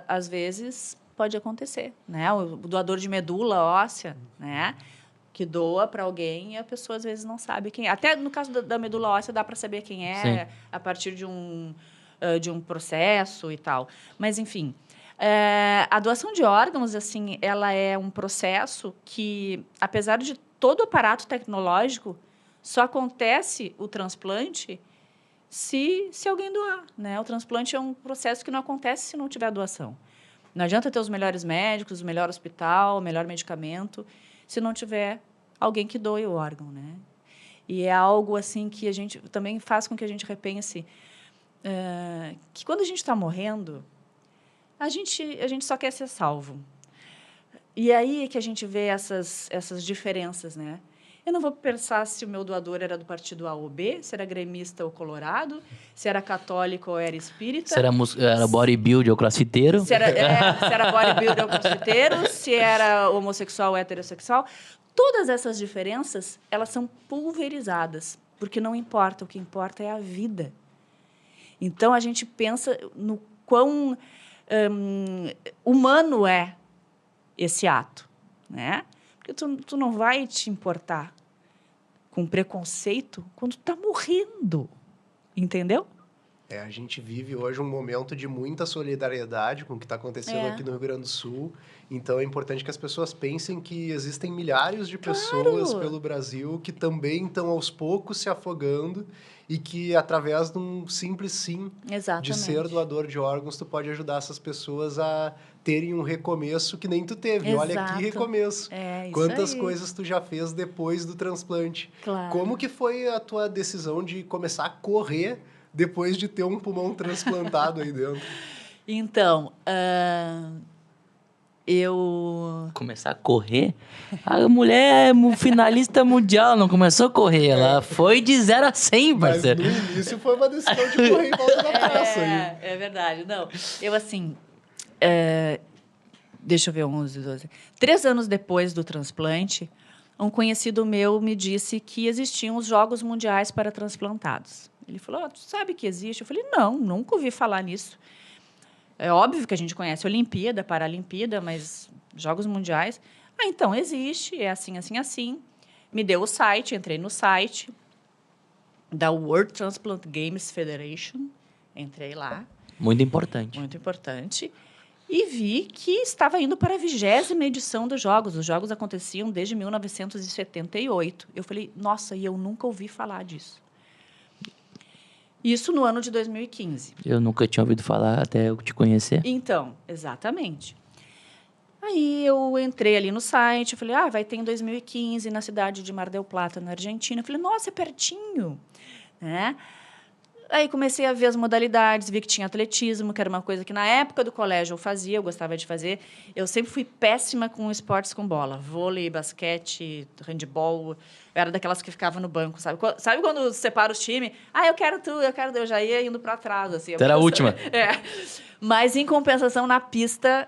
C: Às vezes pode acontecer, né? O doador de medula óssea, né? Que doa para alguém e a pessoa às vezes não sabe quem é. Até no caso da medula óssea dá para saber quem é. Sim. A partir de um processo e tal. Mas, enfim, a doação de órgãos, assim, ela é um processo que, apesar de todo o aparato tecnológico, só acontece o transplante se alguém doar, né? O transplante é um processo que não acontece se não tiver doação. Não adianta ter os melhores médicos, o melhor hospital, o melhor medicamento, se não tiver alguém que doe o órgão, né? E é algo assim que a gente também faz com que a gente repense que, quando a gente está morrendo, a gente só quer ser salvo. E aí é que a gente vê essas diferenças, né? Eu não vou pensar se o meu doador era do partido A ou B, se era gremista ou colorado, se era católico ou era espírita.
B: Se era bodybuilder ou crossfiteiro.
C: Se era bodybuilder ou crossfiteiro, se era homossexual ou heterossexual. Todas essas diferenças, elas são pulverizadas, porque não importa, o que importa é a vida. Então, a gente pensa no quão humano é esse ato, né? Porque tu não vai te importar com preconceito quando tu tá morrendo, entendeu?
A: A gente vive hoje um momento de muita solidariedade com o que está acontecendo aqui no Rio Grande do Sul. Então, é importante que as pessoas pensem que existem milhares de pessoas pelo Brasil que também estão, aos poucos, se afogando e que, através de um simples sim de ser doador de órgãos, tu pode ajudar essas pessoas a terem um recomeço que nem tu teve.
C: Exato.
A: Olha que recomeço. Quantas
C: aí.
A: coisas tu já fez depois do transplante.
C: Claro.
A: Como que foi a tua decisão de começar a correr depois de ter um pulmão transplantado aí dentro?
C: Então, eu...
B: Começar a correr? A mulher é finalista mundial, não começou a correr. Ela foi de 0 a 100,
A: Mas
B: parceiro.
A: no início foi uma decisão de correr em volta da praça aí.
C: É verdade. Não, eu assim... deixa eu ver, 11, 12... 3 anos depois do transplante, um conhecido meu me disse que existiam os Jogos Mundiais para transplantados. Ele falou, tu sabe que existe? Eu falei, não, nunca ouvi falar nisso. É óbvio que a gente conhece Olimpíada, Paralimpíada, mas Jogos Mundiais... então, existe, é assim, assim, assim. Me deu o site, entrei no site da World Transplant Games Federation. Entrei lá.
B: Muito importante.
C: Muito importante. E vi que estava indo para a 20ª edição dos Jogos. Os Jogos aconteciam desde 1978. Eu falei, nossa, e eu nunca ouvi falar disso. Isso no ano de 2015.
B: Eu nunca tinha ouvido falar até eu te conhecer.
C: Então, exatamente. Aí eu entrei ali no site, eu falei, vai ter em 2015 na cidade de Mar del Plata, na Argentina. Eu falei, nossa, é pertinho, né? Aí comecei a ver as modalidades, vi que tinha atletismo, que era uma coisa que na época do colégio eu fazia, eu gostava de fazer. Eu sempre fui péssima com esportes com bola. Vôlei, basquete, handebol. Eu era daquelas que ficavam no banco, sabe? Sabe quando separa os times? Eu quero tu, eu quero tu. Eu já ia indo para trás, assim.
B: Era a última.
C: Mas, em compensação, na pista,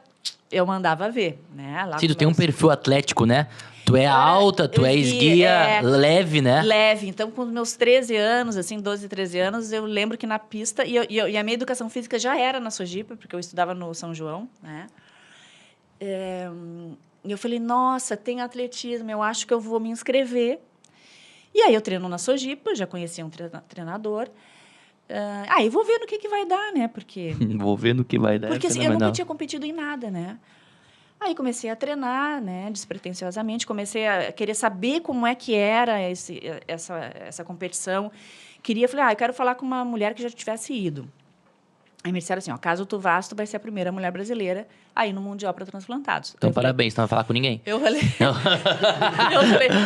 C: eu mandava ver, né? Lá
B: Sim, tu tem um perfil atlético, né? Tu é alta, tu é esguia, leve, né?
C: Leve. Então, com os meus 13 anos, assim, 12, 13 anos, eu lembro que na pista... E a minha educação física já era na Sojipa, porque eu estudava no São João, né? E eu falei, nossa, tem atletismo, eu acho que eu vou me inscrever. E aí eu treino na Sojipa, já conhecia um treinador. Aí vou ver no que vai dar, né? Porque...
B: Vou ver no que vai dar.
C: Porque assim, eu nunca tinha competido em nada, né? Aí comecei a treinar, né, despretensiosamente, comecei a querer saber como é que era essa competição. Falei, eu quero falar com uma mulher que já tivesse ido. Aí me disseram assim, caso tu vá, tu vai ser a primeira mulher brasileira a ir no Mundial para transplantados.
B: Então, parabéns, tu não vai falar com ninguém.
C: Eu falei,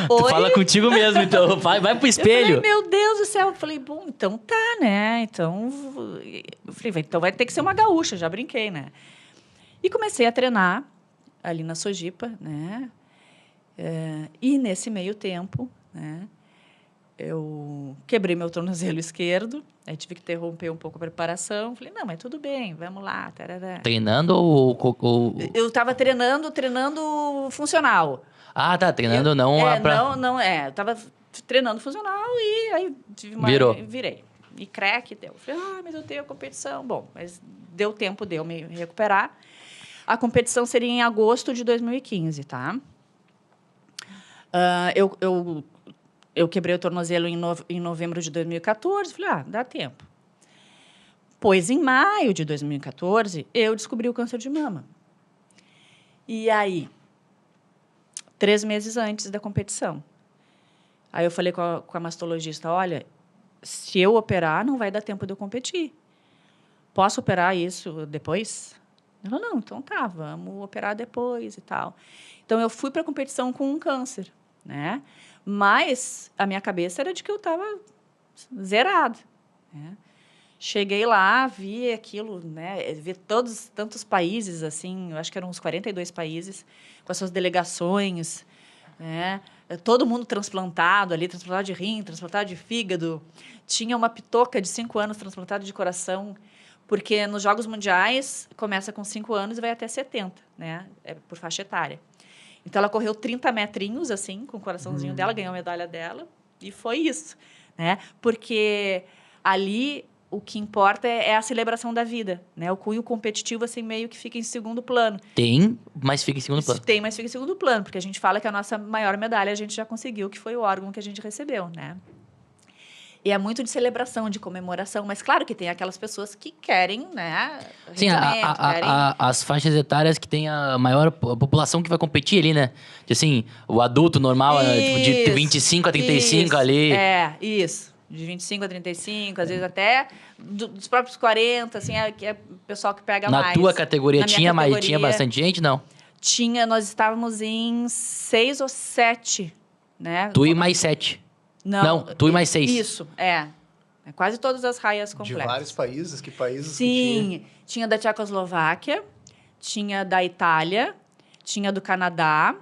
C: oi?
B: Tu fala contigo mesmo, então vai pro espelho.
C: Eu falei, meu Deus do céu. Eu falei, bom, então tá, né? Então, eu falei, então vai ter que ser uma gaúcha, já brinquei, né? E comecei a treinar ali na Sojipa, né? E nesse meio tempo, né, eu quebrei meu tornozelo esquerdo, aí tive que interromper um pouco a preparação. Falei, não, mas tudo bem, vamos lá. Tarará.
B: Treinando ou...
C: Eu estava treinando funcional.
B: Ah, tá, treinando não...
C: Eu estava treinando funcional e aí virei. E crack, deu. Falei, mas eu tenho a competição. Bom, mas deu tempo de eu me recuperar. A competição seria em agosto de 2015, tá? Eu quebrei o tornozelo em novembro de 2014. Falei, dá tempo. Pois, em maio de 2014, eu descobri o câncer de mama. E aí, 3 meses antes da competição. Aí eu falei com a mastologista, olha, se eu operar, não vai dar tempo de eu competir. Posso operar isso depois? Ela, não, então tá, vamos operar depois e tal. Então, eu fui para a competição com um câncer, né? Mas a minha cabeça era de que eu estava zerada, né? Cheguei lá, vi aquilo, né? Vi tantos países, assim, eu acho que eram uns 42 países, com as suas delegações, né? Todo mundo transplantado ali, transplantado de rim, transplantado de fígado. Tinha uma pitoca de 5 anos transplantada de coração, porque nos Jogos Mundiais começa com 5 anos e vai até 70, né? É por faixa etária. Então, ela correu 30 metrinhos, assim, com o coraçãozinho dela, ganhou a medalha dela, e foi isso, né? Porque ali o que importa é a celebração da vida, né? O cunho competitivo, assim, meio que fica em segundo plano.
B: Tem, mas fica em segundo plano.
C: Tem, mas fica em segundo plano, porque a gente fala que a nossa maior medalha a gente já conseguiu, que foi o órgão que a gente recebeu, né? E é muito de celebração, de comemoração, mas claro que tem aquelas pessoas que querem, né?
B: Sim, as faixas etárias que tem a maior população que vai competir ali, né? Assim, o adulto normal, tipo, de 25 a 35 ali.
C: Isso. De 25 a 35, às vezes até dos próprios 40, assim, é o pessoal que pega mais.
B: Na tua categoria tinha bastante gente, não?
C: Tinha, nós estávamos em 6 ou 7, né?
B: Tu e mais 7. Não, tu e mais 6.
C: Isso, Quase todas as raias
A: De
C: completas.
A: vários países? Que países que
C: Sim, tinha da Tchecoslováquia, tinha da Itália, tinha do Canadá,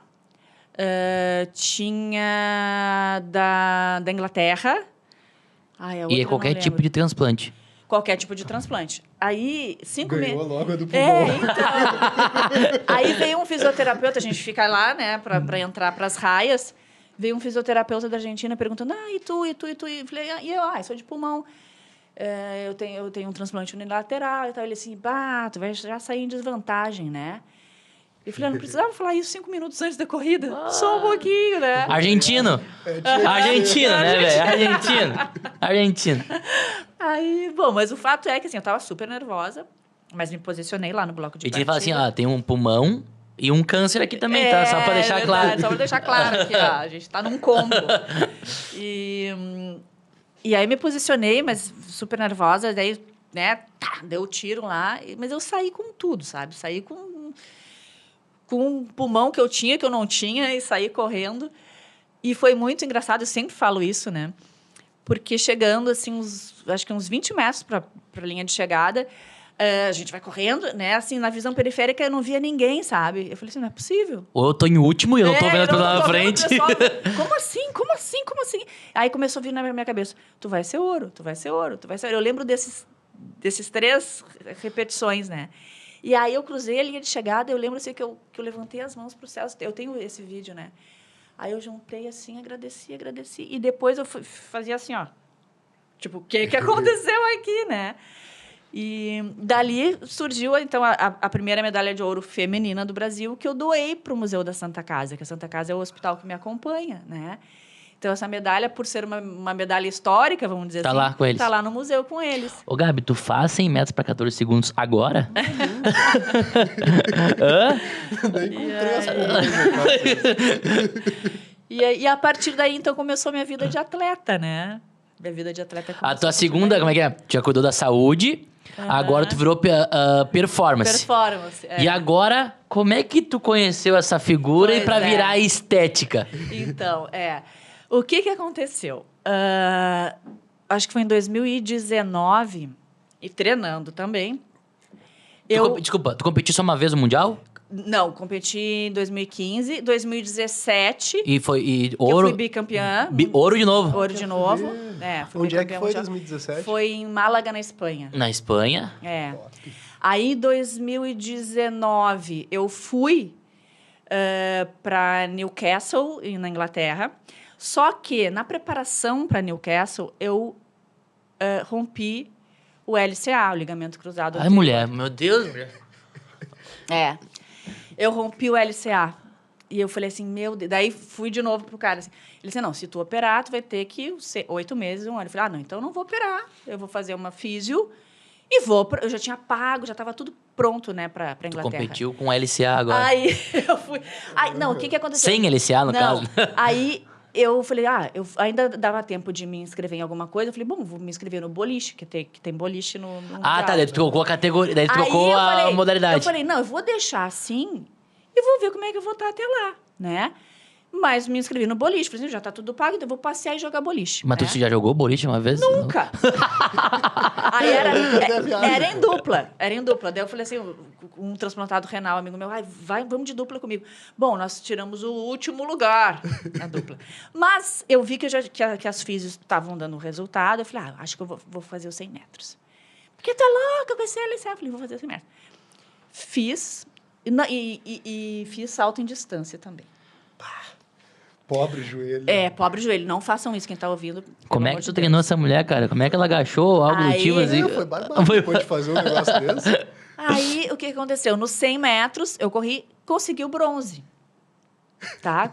C: tinha da Inglaterra. Ai, a
B: E
C: outra
B: é
C: eu
B: qualquer
C: não
B: tipo
C: lembro.
B: de transplante.
C: Qualquer tipo de transplante. Aí, 5 meses...
A: Ganhou logo a do pulmão.
C: então. Aí veio um fisioterapeuta, a gente fica lá, né, pra entrar pras raias. Veio um fisioterapeuta da Argentina perguntando, e tu? E eu falei, eu sou de pulmão. Eu tenho um transplante unilateral e tal. Ele assim, tu vai já sair em desvantagem, né? Eu falei, eu não precisava falar isso 5 minutos antes da corrida. Só um pouquinho, né?
B: Argentino. Argentina, né, velho? Argentina.
C: Aí, bom, mas o fato é que, assim, eu tava super nervosa, mas me posicionei lá no bloco de
B: E
C: partida.
B: ele fala assim, tem um pulmão e um câncer aqui também, tá? Só pra deixar
C: verdade,
B: claro.
C: Só pra deixar claro que, a gente tá num combo. E aí me posicionei, mas super nervosa, daí, né, deu o tiro lá, mas eu saí com tudo, sabe? Saí com um pulmão que eu não tinha, e saí correndo. E foi muito engraçado, eu sempre falo isso, né? Porque chegando, assim, acho que uns 20 metros para a linha de chegada, a gente vai correndo, né? Assim, na visão periférica, eu não via ninguém, sabe? Eu falei assim, não é possível.
B: Ou eu tô em último e eu não tô vendo as pessoas na frente.
C: Como assim? Como assim? Como assim? Aí começou a vir na minha cabeça, tu vai ser ouro, tu vai ser ouro, tu vai ser ouro. Eu lembro desses 3 repetições, né? E aí eu cruzei a linha de chegada, eu lembro assim que eu levantei as mãos para o céu. Eu tenho esse vídeo, né? Aí eu juntei assim, agradeci. E depois eu fazia assim, ó. Tipo, o que aconteceu aqui, né? E dali surgiu, então, a primeira medalha de ouro feminina do Brasil, que eu doei para o Museu da Santa Casa, que a Santa Casa é o hospital que me acompanha, né? Então, essa medalha, por ser uma medalha histórica, vamos dizer
B: Tá
C: assim...
B: lá com eles.
C: Tá lá no museu com eles.
B: Ô, Gabi, tu faz 100 metros pra 14 segundos agora?
A: Daí com 3 pulmões.
C: E a partir daí, então, começou a minha vida de atleta, né? Minha vida de atleta começou
B: A tua
C: muito
B: segunda,
C: bem.
B: como é que é? Tu já cuidou da saúde, agora tu virou performance.
C: Performance,
B: E agora, como é que tu conheceu essa figura
C: Pois
B: e pra
C: é.
B: virar estética?
C: Então, o que aconteceu? Acho que foi em 2019, e treinando também.
B: Desculpa, tu competiu só uma vez no Mundial?
C: Não, competi em 2015, 2017,
B: E foi
C: que eu
B: ouro?
C: fui bicampeã.
B: Ouro de novo?
C: Ouro de novo. Fui
A: Onde é que
C: bicampeã
A: foi
C: mundial.
A: 2017?
C: Foi em Málaga, na Espanha.
B: Na Espanha.
C: Aí, em 2019, eu fui para Newcastle, na Inglaterra. Só que, na preparação para Newcastle, eu rompi o LCA, o ligamento cruzado.
B: Ai, mulher, meu Deus, mulher.
C: Eu rompi o LCA. E eu falei assim, meu Deus. Daí fui de novo pro cara. Assim. Ele disse, não, se tu operar, tu vai ter que ser 8 meses, 1 ano. Eu falei, não, então eu não vou operar. Eu vou fazer uma físio e vou. Eu já tinha pago, já estava tudo pronto, né, pra Inglaterra.
B: Tu competiu com LCA agora.
C: Aí eu fui. Não, o que aconteceu?
B: Sem LCA, no caso?
C: Aí eu falei, eu ainda dava tempo de me inscrever em alguma coisa. Eu falei, bom, vou me inscrever no boliche, que tem boliche no
B: Tá, daí tu trocou a categoria, daí tu
C: Aí
B: trocou a modalidade.
C: Eu falei, não, eu vou deixar assim e vou ver como é que eu vou estar até lá, né? Mas me inscrevi no boliche. Falei assim, já tá tudo pago, então eu vou passear e jogar boliche.
B: Mas
C: né?
B: tu já jogou boliche uma vez?
C: Nunca! Aí era em dupla. Era em dupla. Daí eu falei assim, um transplantado renal, amigo meu, vamos de dupla comigo. Bom, nós tiramos o último lugar na dupla. Mas eu vi que as físios estavam dando resultado. Eu falei, acho que eu vou fazer os 100 metros. Porque tá louca com esse LCA. Eu falei, vou fazer os 100 metros. Fiz, e fiz salto em distância também.
A: Pobre joelho.
C: Pobre joelho. Não façam isso, quem tá ouvindo.
B: Como é que tu treinou essa mulher, cara? Como é que ela agachou algo do tipo assim?
A: Foi barbado depois de fazer um negócio desse.
C: Aí, o que aconteceu? Nos 100 metros, eu consegui o bronze. Tá?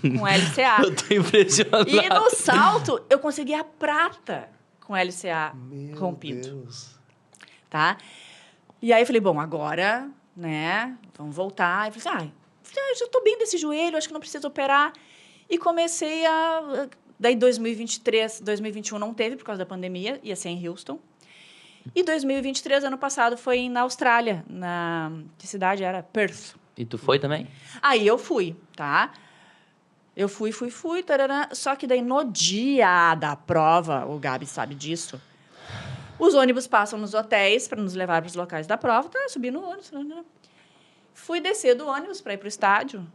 C: Com LCA.
B: Eu tô impressionado.
C: E no salto, eu consegui a prata com LCA rompido.
A: Deus.
C: Tá? E aí, eu falei, bom, agora, né, vamos voltar. E falei assim, já tô bem desse joelho, acho que não preciso operar. E comecei Daí, 2023, 2021 não teve, por causa da pandemia, ia ser em Houston. E 2023, ano passado, foi na Austrália, que cidade era? Perth.
B: E tu foi também?
C: Aí eu fui, tá? Eu fui, tarará, só que daí no dia da prova, o Gabi sabe disso, os ônibus passam nos hotéis para nos levar para os locais da prova, subi no ônibus, fui descer do ônibus para ir para o estádio,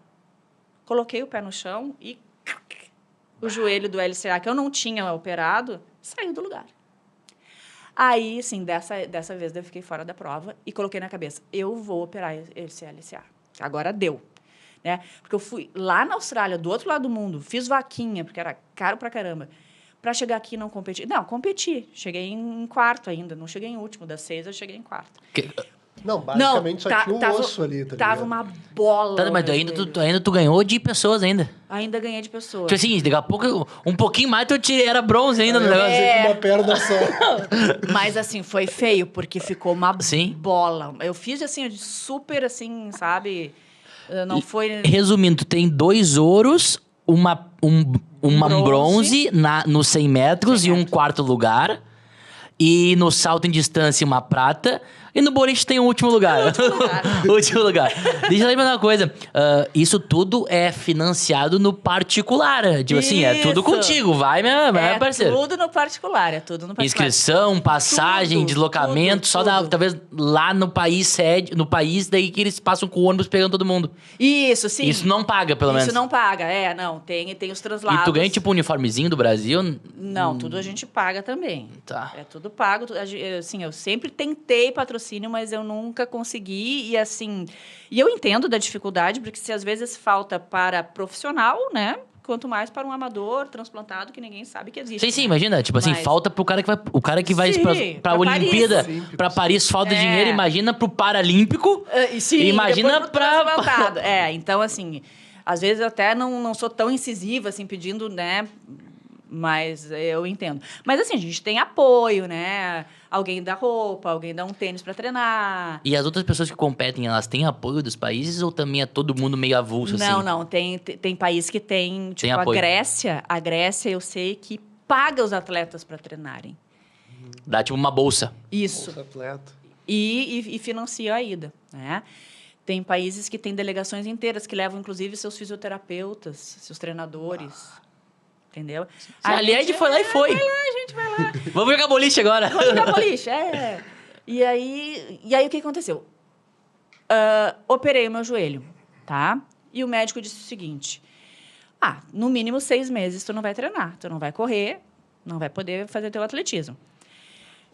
C: coloquei o pé no chão e o joelho do LCA, que eu não tinha operado, saiu do lugar. Aí, assim, dessa vez eu fiquei fora da prova e coloquei na cabeça, eu vou operar esse LCA. Agora deu. Né? Porque eu fui lá na Austrália, do outro lado do mundo, fiz vaquinha, porque era caro pra caramba, para chegar aqui e não competir. Não, competi. Cheguei em quarto ainda, não cheguei em último. Das 6, eu cheguei em quarto.
A: Não, basicamente só tinha um osso ali, tá ligado?
C: Tava uma bola.
B: Tá, mas ainda tu ganhou de pessoas ainda.
C: Ainda ganhei de pessoas.
B: Tipo assim, daqui a pouco, um pouquinho mais, era bronze ainda no negócio.
A: Com uma perna só.
C: Mas, assim, foi feio, porque ficou uma
B: Sim?
C: bola. Eu fiz, assim, super, assim, sabe... Não foi...
B: Resumindo, tu tem 2 ouros, um bronze nos 100 metros e um quarto lugar. E no salto em distância, uma prata. E no boliche tem o último lugar. Último lugar. Deixa eu lembrar uma coisa. Isso tudo é financiado no particular. Tipo assim, é tudo contigo. Vai, minha parceira.
C: É tudo no particular.
B: Inscrição, passagem, deslocamento.
C: Tudo.
B: Talvez lá no país sede, no país daí que eles passam com o ônibus pegando todo mundo.
C: Isso, sim.
B: Isso não paga, pelo menos.
C: Isso não paga, não. Tem os translados.
B: E tu ganha tipo um uniformezinho do Brasil?
C: Não, tudo a gente paga também.
B: Tá.
C: É tudo pago. Assim, eu sempre tentei patrocínio, mas eu nunca consegui. E assim, e eu entendo da dificuldade, porque se às vezes falta para profissional, né? Quanto mais para um amador transplantado que ninguém sabe que existe.
B: Sim, imagina. Tipo assim, falta pro cara que vai. O cara que vai pra Olimpíada, pra Paris, falta dinheiro. Imagina pro Paralímpico.
C: Sim,
B: imagina
C: pro transplantado. Então, assim, às vezes eu até não sou tão incisiva, assim, pedindo, né? Mas eu entendo. Mas, assim, a gente tem apoio, né? Alguém dá roupa, alguém dá um tênis para treinar.
B: E as outras pessoas que competem, elas têm apoio dos países ou também é todo mundo meio avulso, assim?
C: Não. Tem país que tem... Tipo,
B: tem apoio.
C: A Grécia, eu sei que paga os atletas para treinarem.
B: Dá tipo uma bolsa.
C: Isso.
A: Bolsa atleta.
C: E financia a ida, né? Tem países que têm delegações inteiras, que levam, inclusive, seus fisioterapeutas, seus treinadores... Entendeu?
B: A Lied foi lá e foi.
C: A gente vai lá.
B: Vamos jogar boliche agora.
C: Vamos jogar boliche, E aí o que aconteceu? Operei o meu joelho, tá? E o médico disse o seguinte, no mínimo 6 meses tu não vai treinar, tu não vai correr, não vai poder fazer teu atletismo.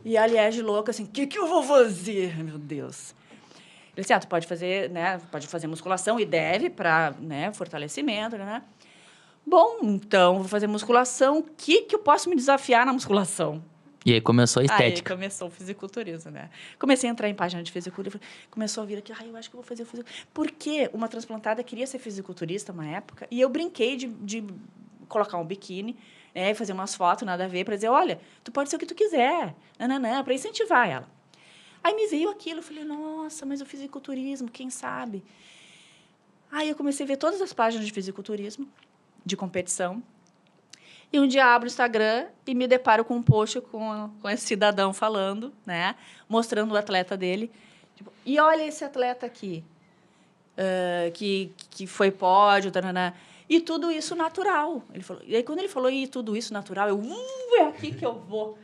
C: E a Liege louca, assim, o que eu vou fazer? Meu Deus. Ele disse, tu pode fazer, né? Pode fazer musculação e deve para, né, fortalecimento, né? Bom, então, vou fazer musculação. O que eu posso me desafiar na musculação?
B: E aí começou a estética.
C: Aí começou o fisiculturismo, né? Comecei a entrar em página de fisiculturismo. Começou a vir aqui, eu acho que eu vou fazer o fisiculturismo. Porque uma transplantada queria ser fisiculturista uma época, e eu brinquei de colocar um biquíni, né? E fazer umas fotos, nada a ver, para dizer, olha, tu pode ser o que tu quiser. Para incentivar ela. Aí me veio aquilo, eu falei, nossa, mas o fisiculturismo, quem sabe? Aí eu comecei a ver todas as páginas de fisiculturismo, de competição. E um dia abro o Instagram e me deparo com um post com esse cidadão falando, né? Mostrando o atleta dele. Tipo, e olha esse atleta aqui, que foi pódio, tarana, e tudo isso natural. Ele falou, e aí, quando ele falou, e tudo isso natural, é aqui que eu vou.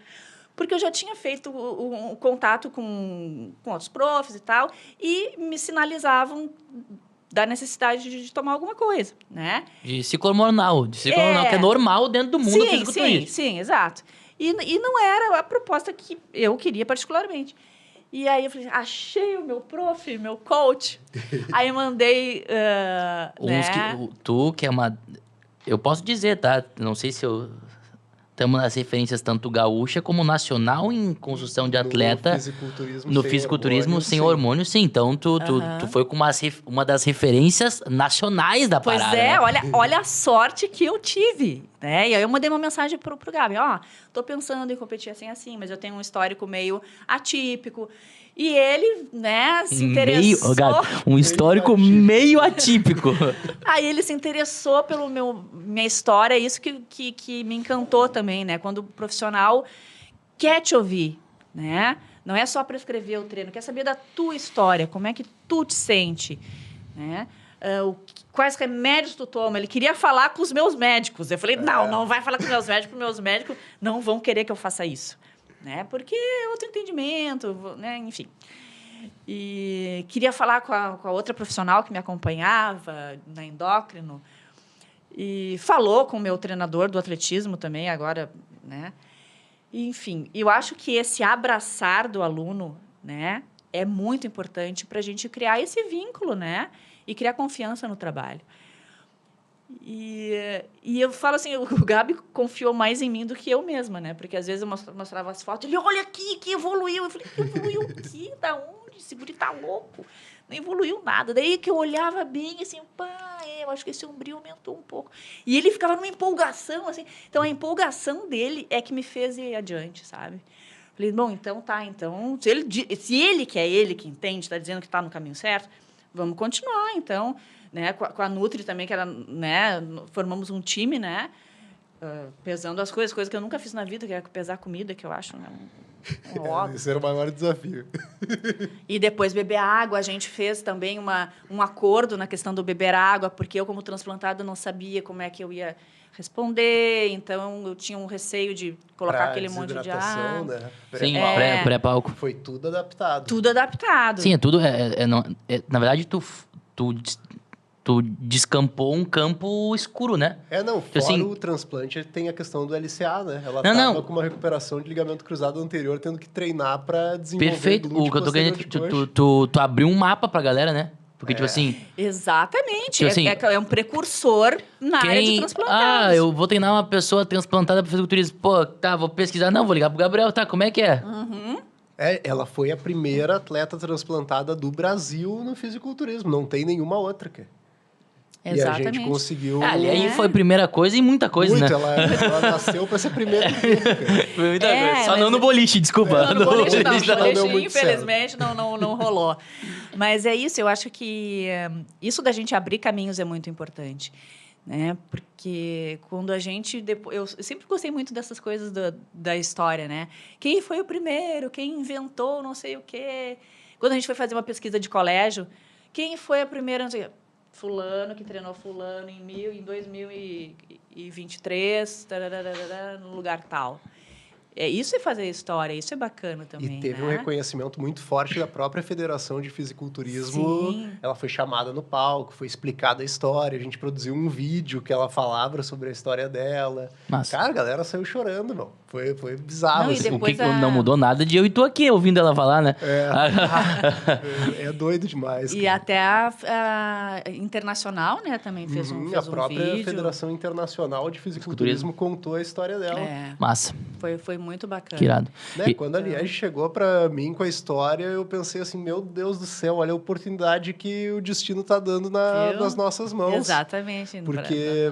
C: Porque eu já tinha feito um contato com outros profs e tal, e me sinalizavam da necessidade de tomar alguma coisa, né?
B: De ciclo hormonal, que é normal dentro do mundo fisiculturismo.
C: Sim, exato. E não era a proposta que eu queria particularmente. E aí eu falei, achei o meu prof, meu coach. Aí mandei...
B: Tu, que é uma... Eu posso dizer, tá? Não sei se eu... Estamos nas referências tanto gaúcha como nacional em construção de atleta. No fisiculturismo sem hormônio, sim. Então, tu foi com uma das referências nacionais da parada.
C: Pois é,
B: né?
C: olha a sorte que eu tive. Né? E aí eu mandei uma mensagem pro Gabi. Tô pensando em competir assim, mas eu tenho um histórico meio atípico. E ele, né, se interessou...
B: um histórico meio atípico.
C: Aí ele se interessou pela minha história, isso que me encantou também, né? Quando o profissional quer te ouvir, né? Não é só prescrever o treino, quer saber da tua história, como é que tu te sente, né? Quais remédios tu toma? Ele queria falar com os meus médicos. Eu falei, não vai falar com os meus médicos, porque meus médicos não vão querer que eu faça isso. Né? Porque é outro entendimento, né? Enfim. E queria falar com a outra profissional que me acompanhava na endócrino. E falou com o meu treinador do atletismo também, agora, né? E, enfim, eu acho que esse abraçar do aluno, né, é muito importante para a gente criar esse vínculo, né? E criar confiança no trabalho. E eu falo assim, o Gabi confiou mais em mim do que eu mesma, né? Porque às vezes eu mostrava as fotos, ele, olha aqui, que evoluiu. Eu falei, que evoluiu o quê? Da onde? Esse guri tá louco. Não evoluiu nada. Daí que eu olhava bem, assim, eu acho que esse ombrinho aumentou um pouco. E ele ficava numa empolgação, assim. Então, a empolgação dele é que me fez ir adiante, sabe? Falei, bom, então tá, então... Se ele que é ele que entende, está dizendo que está no caminho certo, vamos continuar, então... Né? Com a Nutri também, que era, né? Formamos um time, né? Pesando as coisas que eu nunca fiz na vida, que é pesar comida, que eu acho, né? Óbvio.
A: Esse era o maior desafio.
C: E depois beber água. A gente fez também um acordo na questão do beber água, porque eu, como transplantada, não sabia como é que eu ia responder. Então, eu tinha um receio de colocar aquele monte de água.
A: Né?
B: Sim, pré-palco.
A: Foi tudo adaptado.
C: Tudo adaptado.
B: Sim, é tudo... na verdade, tu descampou um campo escuro, né?
A: Fora
B: assim,
A: o transplante, tem a questão do LCA, né? Ela
B: tava
A: com uma recuperação de ligamento cruzado anterior, tendo que treinar para desenvolver
B: perfeito. O que eu tô querendo tu abriu um mapa pra galera, né? Porque, tipo assim...
C: Exatamente.
B: Tipo assim,
C: é um precursor na área de transplantados.
B: eu vou treinar uma pessoa transplantada para fisiculturismo. Pô, tá, vou pesquisar. Não, vou ligar pro Gabriel, tá? Como é que é?
A: Ela foi a primeira atleta transplantada do Brasil no fisiculturismo. Não tem nenhuma outra, cara.
C: Exatamente.
A: E a gente conseguiu...
B: Aí foi a primeira coisa e muita coisa, né?
A: Ela nasceu para ser primeira.
B: Foi muita coisa. Só não no boliche, desculpa.
C: Não, no boliche não. No
A: deu
C: boliche,
A: muito
C: infelizmente, não rolou. Mas é isso, eu acho que isso da gente abrir caminhos é muito importante. Né? Porque quando a gente... Eu sempre gostei muito dessas coisas da história, né? Quem foi o primeiro? Quem inventou não sei o quê? Quando a gente foi fazer uma pesquisa de colégio, quem foi a primeira... Não sei o quê? Fulano, que treinou fulano em 2023, no lugar tal. Isso é fazer história, isso é bacana também.
A: E teve um reconhecimento muito forte da própria Federação de Fisiculturismo.
C: Sim.
A: Ela foi chamada no palco, foi explicada a história, a gente produziu um vídeo que ela falava sobre a história dela.
B: Nossa.
A: Cara, a galera saiu chorando, meu. Foi bizarro.
C: Não, e
A: assim.
B: O que não mudou nada de eu e tu aqui ouvindo ela falar, né?
A: É doido demais.
C: E até a internacional, né, também fez um vídeo.
A: A própria Federação Internacional de Fisiculturismo contou a história dela.
B: Massa.
C: Foi muito bacana.
B: Que irado.
A: Né? Quando a Liege chegou pra mim com a história, eu pensei assim, meu Deus do céu, olha a oportunidade que o destino tá dando nas nossas mãos.
C: Exatamente.
A: Porque,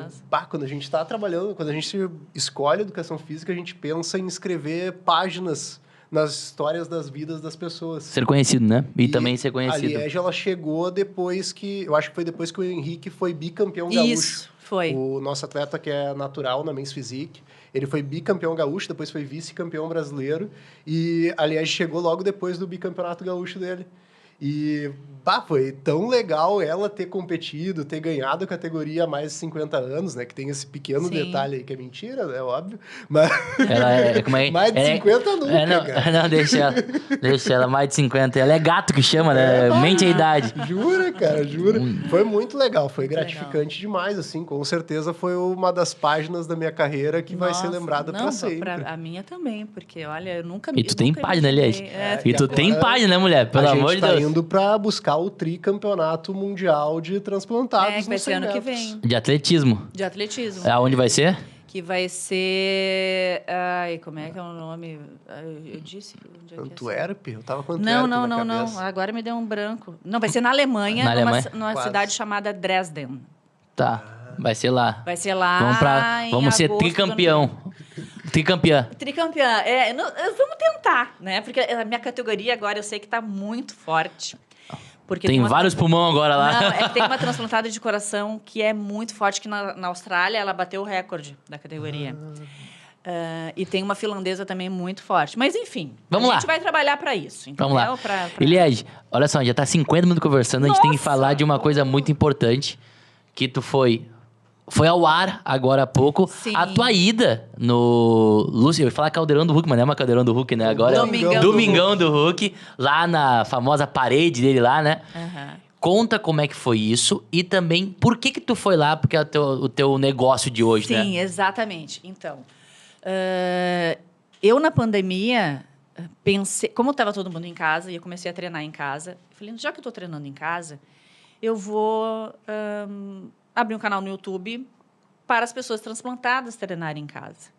A: quando a gente tá trabalhando, quando a gente escolhe educação física, a gente pensa em escrever páginas nas histórias das vidas das pessoas.
B: Ser conhecido, né? E também ser conhecido.
A: A Liege, ela chegou depois que... Eu acho que foi depois que o Henrique foi bicampeão gaúcho.
C: Isso, foi.
A: O nosso atleta que é natural na Men's Physique. Ele foi bicampeão gaúcho, depois foi vice-campeão brasileiro. E a Liege chegou logo depois do bicampeonato gaúcho dele. E foi tão legal ela ter competido, ter ganhado a categoria há mais de 50 anos, né? Que tem esse pequeno detalhe aí que é mentira, né? Óbvio. Mas
B: ela
A: mais de 50 nunca, cara.
B: Não, deixa ela mais de 50. Ela é gato que chama, né? Mente a idade.
A: Jura, cara, jura. Foi muito legal, foi gratificante demais, assim. Com certeza foi uma das páginas da minha carreira que vai ser lembrada para sempre.
C: A minha também, porque, olha, eu nunca...
B: E tu tem página, aliás. E tu tem página, né, mulher? Pelo amor de Deus.
A: Indo para buscar o tricampeonato mundial de transplantados.
C: Que vai ser ano que vem.
B: De atletismo.
C: De atletismo.
B: Aonde vai ser?
C: Que vai ser... Ai, como é que é o nome? Eu disse...
A: Antwerp? Eu tava com Antwerp
C: Não. Agora me deu um branco. Não, vai ser na Alemanha, numa cidade chamada Dresden.
B: Tá, vai ser lá.
C: Vai ser lá.
B: Vamos ser tricampeão. Tricampeã.
C: Vamos tentar, né? Porque a minha categoria agora eu sei que tá muito forte. Porque
B: tem vários pulmão agora lá.
C: Não, é que tem uma transplantada de coração que é muito forte, que na Austrália ela bateu o recorde da categoria. E tem uma finlandesa também muito forte. Mas, enfim,
B: Vamos
C: a
B: lá.
C: gente vai trabalhar para isso. Entendeu?
B: Vamos lá.
C: Pra...
B: Eliade, olha só, já tá 50 minutos conversando, a gente tem que
C: Nossa!
B: falar de uma coisa muito importante, que tu foi ao ar agora há pouco.
C: Sim.
B: A tua ida no... Lúcio, eu ia falar Caldeirão do Hulk, mas não é uma Caldeirão do Hulk, né? Agora
C: Domingão
B: é
C: do
B: Domingão do Hulk, lá na famosa parede dele lá, né?
C: Aham.
B: Conta como é que foi isso e também por que tu foi lá, porque é o teu negócio de hoje, né?
C: Sim, exatamente. Então, eu na pandemia pensei... Como estava todo mundo em casa e eu comecei a treinar em casa, eu falei, já que eu estou treinando em casa, eu vou abrir um canal no YouTube para as pessoas transplantadas treinarem em casa.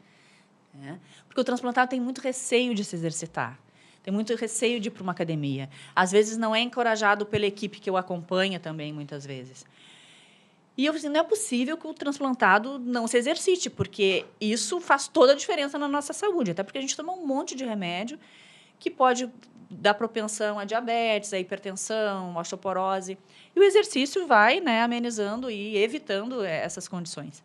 C: Né? Porque o transplantado tem muito receio de se exercitar. Tem muito receio de ir para uma academia. Às vezes, não é encorajado pela equipe que eu acompanho também, muitas vezes. E eu falei assim, não é possível que o transplantado não se exercite, porque isso faz toda a diferença na nossa saúde. Até porque a gente toma um monte de remédio que pode dar propensão a diabetes, a hipertensão, a osteoporose. E o exercício vai, né, amenizando e evitando essas condições.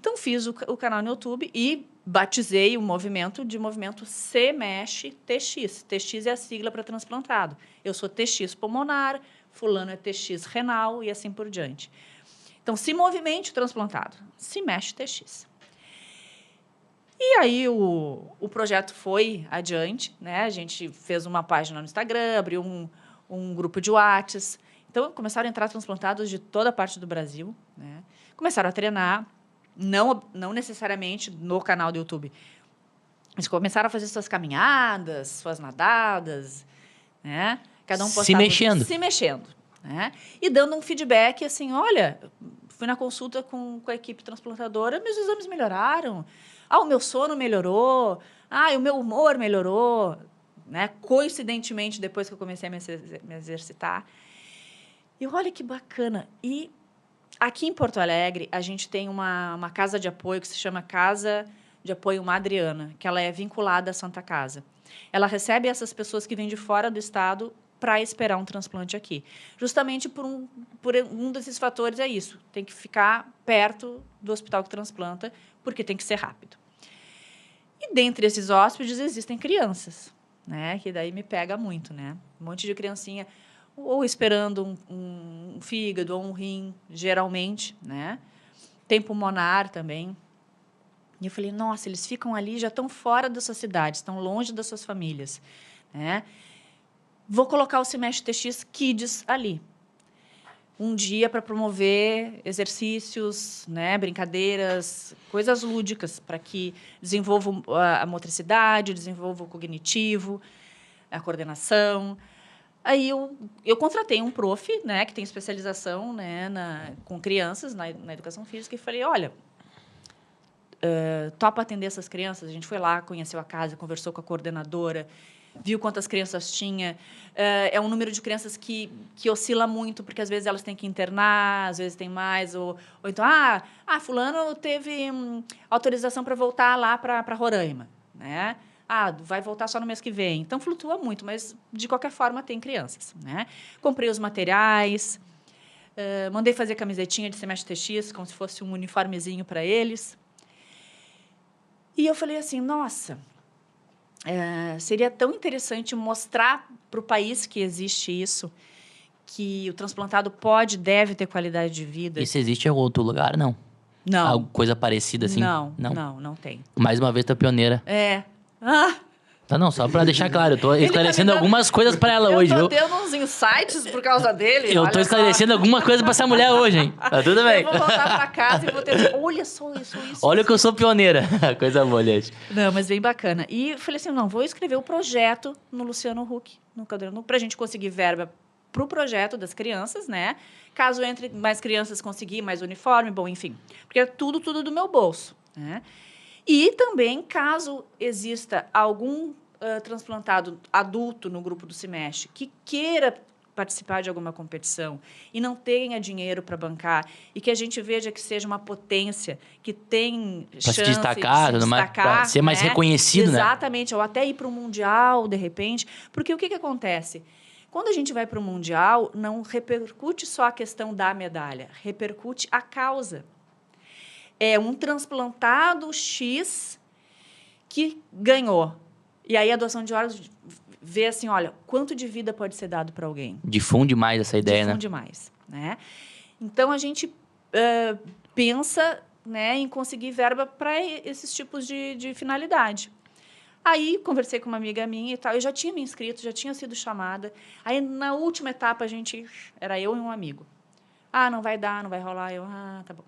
C: Então, fiz o canal no YouTube e batizei o movimento de movimento CMESH-TX. TX é a sigla para transplantado. Eu sou TX pulmonar, fulano é TX renal e assim por diante. Então, se movimente o transplantado, se mexe TX. E aí o projeto foi adiante, né? A gente fez uma página no Instagram, abriu um grupo de WhatsApp. Então, começaram a entrar transplantados de toda a parte do Brasil, né? Começaram a treinar. Não necessariamente no canal do YouTube. Eles começaram a fazer suas caminhadas, suas nadadas, né? Cada um postava...
B: Se mexendo.
C: Né? E dando um feedback assim, olha, fui na consulta com a equipe transplantadora, meus exames melhoraram, o meu sono melhorou, o meu humor melhorou, né? Coincidentemente, depois que eu comecei a me exercitar. E olha que bacana. E aqui em Porto Alegre, a gente tem uma casa de apoio que se chama Casa de Apoio Madriana, que ela é vinculada à Santa Casa. Ela recebe essas pessoas que vêm de fora do estado para esperar um transplante aqui. Justamente por um desses fatores é isso. Tem que ficar perto do hospital que transplanta, porque tem que ser rápido. E dentre esses hóspedes existem crianças, né? Que daí me pega muito, né? Um monte de criancinha... ou esperando um fígado ou um rim, geralmente, né? Tem pulmonar também. E eu falei, nossa, eles ficam ali, já estão fora da sua cidade, estão longe das suas famílias, né? Vou colocar o CMESH TX Kids ali. Um dia para promover exercícios, né, brincadeiras, coisas lúdicas, para que desenvolvam a motricidade, desenvolvam o cognitivo, a coordenação. Aí eu contratei um prof, né, que tem especialização, né, com crianças na educação física, e falei, olha, topa atender essas crianças? A gente foi lá, conheceu a casa, conversou com a coordenadora, viu quantas crianças tinha. É um número de crianças que oscila muito, porque às vezes elas têm que internar, às vezes tem mais, ou então, fulano teve autorização para voltar lá para Roraima, né? Vai voltar só no mês que vem. Então, flutua muito, mas, de qualquer forma, tem crianças, né? Comprei os materiais, mandei fazer camisetinha de CMESH TX, como se fosse um uniformezinho para eles. E eu falei assim, nossa, seria tão interessante mostrar para o país que existe isso, que o transplantado deve ter qualidade de vida.
B: Isso existe em algum outro lugar? Não.
C: Não.
B: Alguma coisa parecida assim?
C: Não tem.
B: Mais uma vez, tu é pioneira. Não, só pra deixar claro, eu tô esclarecendo algumas coisas pra ela hoje, viu?
C: Eu tô tendo uns insights por causa dele.
B: Eu tô esclarecendo algumas coisas pra essa mulher hoje, hein? Tá tudo bem.
C: Eu vou voltar pra casa e vou ter... Olha só isso.
B: Olha que eu sou pioneira. Coisa boa, gente.
C: Não, mas bem bacana. E eu falei assim, vou escrever o projeto no Luciano Huck, no Caldeirão, pra gente conseguir verba pro projeto das crianças, né? Caso entre mais crianças, conseguir mais uniforme, bom, enfim. Porque é tudo do meu bolso, né? E também, caso exista algum transplantado adulto no grupo do CMESH que queira participar de alguma competição e não tenha dinheiro para bancar e que a gente veja que seja uma potência, que tem chance
B: de se destacar, para ser mais reconhecido, né?
C: Exatamente, ou até ir para um mundial, de repente. Porque o que acontece? Quando a gente vai para o mundial, não repercute só a questão da medalha, repercute a causa. é um transplantado X que ganhou. E aí a doação de órgãos vê assim, olha, quanto de vida pode ser dado para alguém?
B: Difunde mais essa ideia,
C: Difunde mais, né? Então, a gente pensa, né, em conseguir verba para esses tipos de finalidade. Aí, conversei com uma amiga minha e tal, eu já tinha me inscrito, já tinha sido chamada. Aí, na última etapa, era eu e um amigo. Ah, não vai dar, não vai rolar. Eu, tá bom.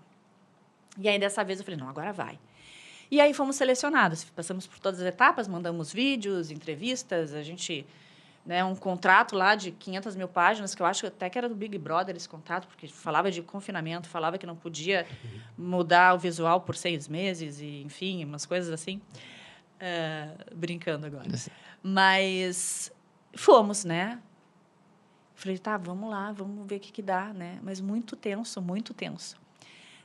C: E aí, dessa vez, eu falei, não, agora vai. E aí, fomos selecionados. Passamos por todas as etapas, mandamos vídeos, entrevistas, a gente... Né, um contrato lá de 500 mil páginas, que eu acho até que era do Big Brother esse contrato, porque falava de confinamento, falava que não podia mudar o visual por 6 meses, e, enfim, umas coisas assim. Brincando agora. Mas fomos, né? Falei, tá, vamos lá, vamos ver o que dá, né? Mas muito tenso, muito tenso.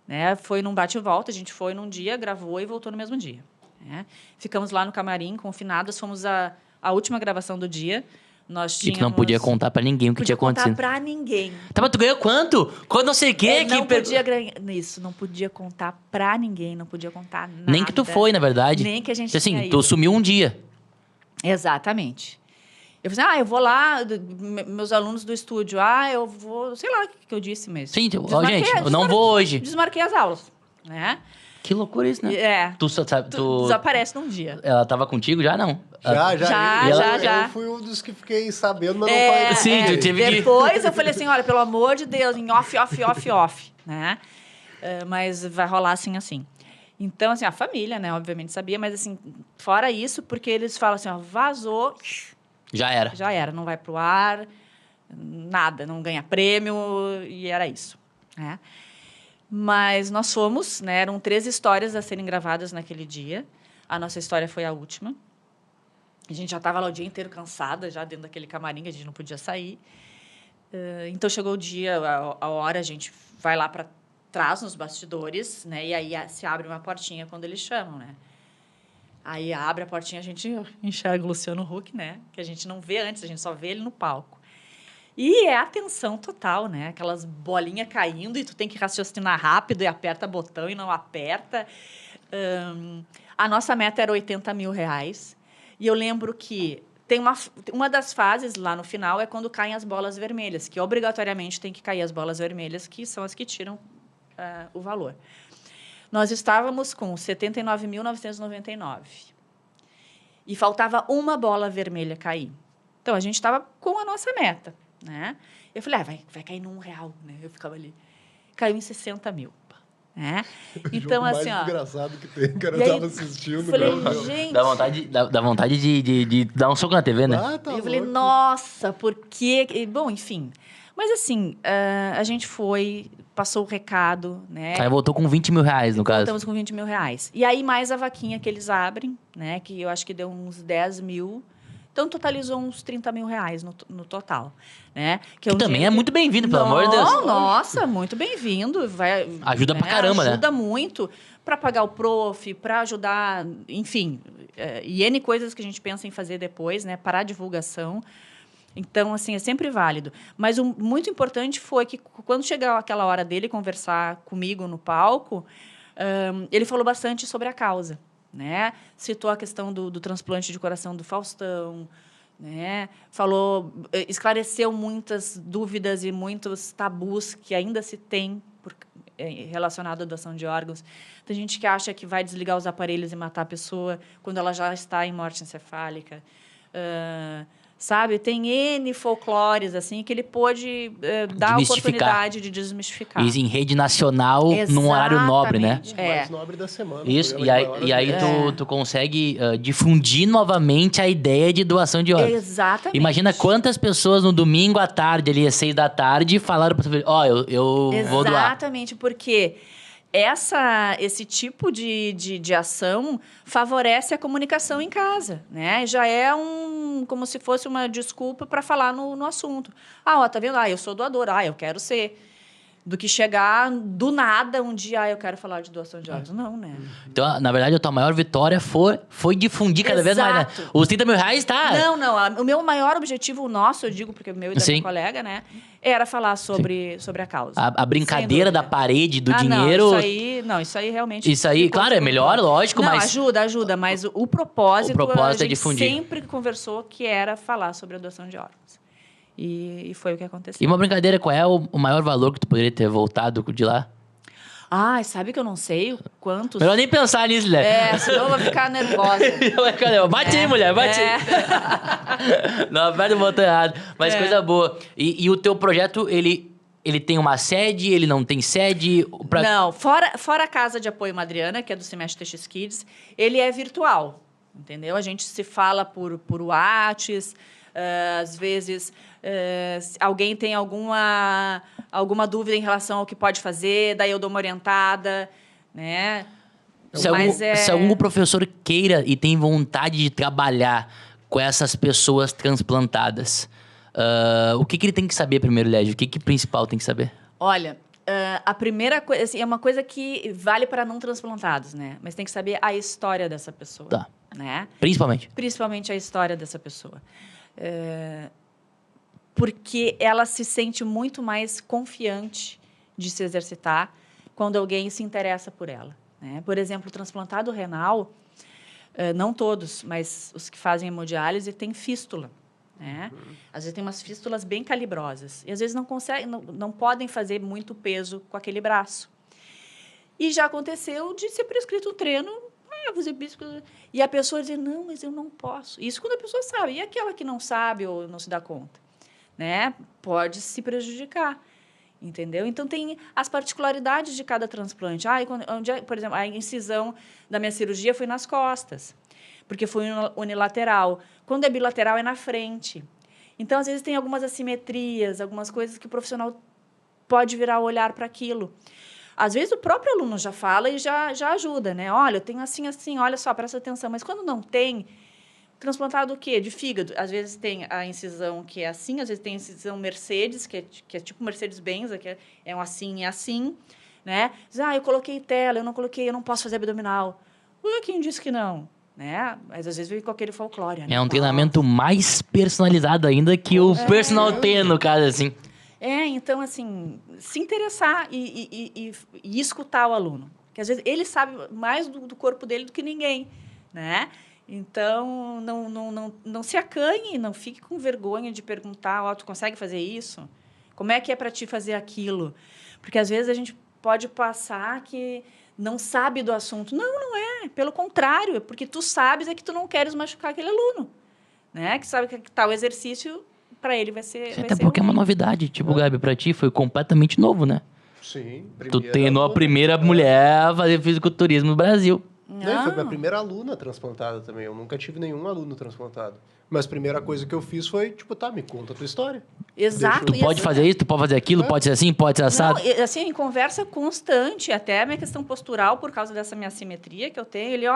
C: Né? Foi num bate e volta, a gente foi num dia, gravou e voltou no mesmo dia. Né? Ficamos lá no camarim, confinadas, fomos a última gravação do dia. Nós tínhamos...
B: E tu não podia contar pra ninguém o que tinha acontecido.
C: Não podia contar pra ninguém.
B: Tá, mas tu ganhou quanto? Quanto não sei o quê?
C: Não podia ganhar... Isso, não podia contar pra ninguém, não podia contar nada.
B: Nem que tu foi, na verdade.
C: Nem que a gente
B: assim,
C: tinha
B: tu
C: ido.
B: sumiu um dia.
C: Exatamente. Eu falei, eu vou lá, meus alunos do estúdio, eu vou... Sei lá o que eu disse mesmo.
B: Sim, gente, eu não vou hoje.
C: Desmarquei as aulas, né?
B: Que loucura isso, né?
C: Tu
B: Tu
C: desaparece num dia.
B: Ela tava contigo já, não?
C: Já.
A: Eu fui um dos que fiquei sabendo, mas não falei.
B: Sim, tu teve que...
C: Depois eu falei assim, olha, pelo amor de Deus, em off, né? Mas vai rolar assim. Então, assim, a família, né, obviamente sabia, mas assim, fora isso, porque eles falam assim, vazou...
B: Já era,
C: não vai pro ar, nada, não ganha prêmio, e era isso, né? Mas nós fomos, né? Eram 3 histórias a serem gravadas naquele dia. A nossa história foi a última. A gente já estava lá o dia inteiro cansada, já dentro daquele camarim, a gente não podia sair. Então, chegou o dia, a hora, a gente vai lá para trás, nos bastidores, né? E aí se abre uma portinha quando eles chamam, né? Aí abre a portinha, a gente enxerga o Luciano Huck, né? Que a gente não vê antes, a gente só vê ele no palco. E é a tensão total, né? Aquelas bolinhas caindo e tu tem que raciocinar rápido e aperta botão e não aperta. A nossa meta era 80 mil reais. E eu lembro que tem uma das fases lá no final é quando caem as bolas vermelhas, que obrigatoriamente tem que cair as bolas vermelhas, que são as que tiram o valor. Nós estávamos com 79.999. E faltava uma bola vermelha cair. Então, a gente estava com a nossa meta, né? Eu falei, vai cair num R$1, né? Eu ficava ali. Caiu em 60 mil. Né? Então,
A: o jogo
C: assim,
A: mais desgraçado que tem, cara. Eu tava assistindo.
C: Falei, gente...
B: Dá vontade de dar um soco na TV, né?
A: Tá
C: eu falei, nossa, por quê? Bom, enfim. Mas, assim, a gente foi, passou o recado, né?
B: Aí voltou com 20 mil reais, no caso.
C: Voltamos com 20 mil reais. E aí, mais a vaquinha que eles abrem, né? Que eu acho que deu uns 10 mil. Então, totalizou uns 30 mil reais no total, né? Que
B: também é muito bem-vindo, pelo amor de Deus.
C: Nossa, muito bem-vindo.
B: Ajuda pra caramba, né?
C: Ajuda muito para pagar o prof, para ajudar, enfim, e N coisas que a gente pensa em fazer depois, né? Para a divulgação. Então, assim, é sempre válido. Mas o muito importante foi que, quando chegou aquela hora dele conversar comigo no palco, ele falou bastante sobre a causa. Né? Citou a questão do transplante de coração do Faustão, né? Esclareceu muitas dúvidas e muitos tabus que ainda se tem relacionado à doação de órgãos. Tem gente que acha que vai desligar os aparelhos e matar a pessoa quando ela já está em morte encefálica. Sabe? Tem N folclores, assim, que ele pôde dar a oportunidade de desmistificar.
B: Isso em rede nacional, num horário nobre, né?
A: O mais nobre da semana.
B: Isso, e aí tu consegue difundir novamente a ideia de doação de órgãos.
C: Exatamente.
B: Imagina quantas pessoas no domingo à tarde, ali às 6 da tarde, falaram pra você, eu vou doar.
C: Exatamente, porque... Esse tipo de ação favorece a comunicação em casa, né? Já é como se fosse uma desculpa para falar no assunto. Tá vendo? Eu sou doadora, eu quero ser. do que chegar do nada um dia, eu quero falar de doação de órgãos. Não, né?
B: Então, na verdade, a tua maior vitória foi difundir cada vez mais, né? Os 30 mil reais tá...
C: Não. O meu maior objetivo, o nosso, eu digo, porque o meu e da minha colega, né? Era falar sobre a causa.
B: A brincadeira da parede, do dinheiro...
C: Isso aí realmente...
B: Isso aí, claro, é melhor, lógico, mas...
C: Ajuda, mas o propósito a gente
B: difundir.
C: sempre conversou que era falar sobre a doação de órgãos. E foi o que aconteceu.
B: E uma brincadeira, qual é o maior valor que tu poderia ter voltado de lá?
C: Sabe que eu não sei quantos...
B: Melhor nem pensar nisso, né?
C: Senão eu vou ficar nervosa.
B: Bate aí, mulher, bate aí. Não, aperta o botão errado. Mas coisa boa. E o teu projeto, ele tem uma sede, ele não tem sede?
C: Não, fora a Casa de Apoio Madriana, que é do Semestre TX Kids, ele é virtual, entendeu? A gente se fala por WhatsApp, às vezes... se alguém tem alguma dúvida em relação ao que pode fazer, daí eu dou uma orientada, né?
B: Se algum professor queira e tem vontade de trabalhar com essas pessoas transplantadas, o que ele tem que saber primeiro, Liege? O que principal tem que saber?
C: Olha, a primeira coisa, assim, é uma coisa que vale para não transplantados, né? Mas tem que saber a história dessa pessoa.
B: Tá.
C: Né?
B: Principalmente
C: a história dessa pessoa. Porque ela se sente muito mais confiante de se exercitar quando alguém se interessa por ela. Né? Por exemplo, o transplantado renal, não todos, mas os que fazem hemodiálise têm fístula. Né? Às vezes tem umas fístulas bem calibrosas. E às vezes não podem fazer muito peso com aquele braço. E já aconteceu de ser prescrito um treino, fazer bíceps, e a pessoa dizer, não, mas eu não posso. Isso quando a pessoa sabe. E aquela que não sabe ou não se dá conta? Né? Pode se prejudicar, entendeu? Então, tem as particularidades de cada transplante. Por exemplo, a incisão da minha cirurgia foi nas costas, porque foi unilateral. Quando é bilateral, é na frente. Então, às vezes, tem algumas assimetrias, algumas coisas que o profissional pode virar o olhar para aquilo. Às vezes, o próprio aluno já fala e já ajuda, né? Olha, eu tenho assim, olha só, presta atenção. Mas quando não tem... Transplantado o quê? De fígado. Às vezes tem a incisão que é assim, às vezes tem a incisão Mercedes, que é tipo Mercedes-Benz, que é um assim e assim, né? Diz, eu coloquei tela, eu não coloquei, eu não posso fazer abdominal. Quem disse que não? Né? Mas às vezes vem com aquele folclore. Né?
B: É um treinamento mais personalizado ainda que o personal trainer, no caso, assim.
C: Então, assim, se interessar e escutar o aluno. Porque às vezes ele sabe mais do corpo dele do que ninguém, né? Então, não se acanhe, não fique com vergonha de perguntar, tu consegue fazer isso? Como é que é para ti fazer aquilo? Porque, às vezes, a gente pode passar que não sabe do assunto. Não é. Pelo contrário, é porque tu sabes que tu não queres machucar aquele aluno. Né? Que sabe que tal exercício, para ele, vai ser
B: até porque ruim. É uma novidade. Tipo, Gabi, para ti foi completamente novo, né?
A: Sim.
B: Tu treinou a primeira mulher a fazer fisiculturismo no Brasil.
A: Não, foi minha primeira aluna transplantada também. Eu nunca tive nenhum aluno transplantado. Mas a primeira coisa que eu fiz foi, me conta a tua história.
C: Exato.
B: Tu pode fazer isso, tu pode fazer aquilo, pode ser assim, pode ser assado.
C: Não, assim, em conversa constante, até a minha questão postural, por causa dessa minha assimetria que eu tenho, ele,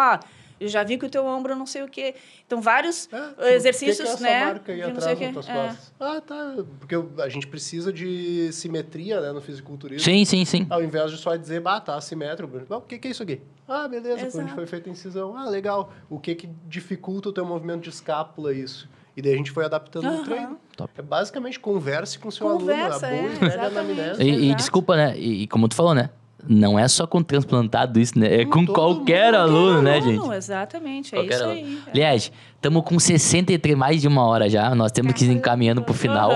C: eu já vi que o teu ombro não sei o quê. Então, vários exercícios,
A: que é essa
C: né?
A: Marca aí atrás nas tuas costas? Tá. Porque a gente precisa de simetria, né, no fisiculturismo.
B: Sim.
A: Ao invés de só dizer, tá assimétrico. O que é isso aqui? Beleza, quando foi feita a incisão. Legal. O que dificulta o teu movimento de escápula isso? E daí a gente foi adaptando no treino.
B: Top.
A: É basicamente converse com o seu aluno. A boa e velha anamnese.
B: E desculpa, né? E como tu falou, né? Não é só com transplantado isso, né? É com qualquer aluno, né, gente?
C: Exatamente,
B: qualquer
C: isso
B: aluno.
C: aí.
B: Aliás, estamos com 63, mais de uma hora já. Nós temos que ir encaminhando pro final,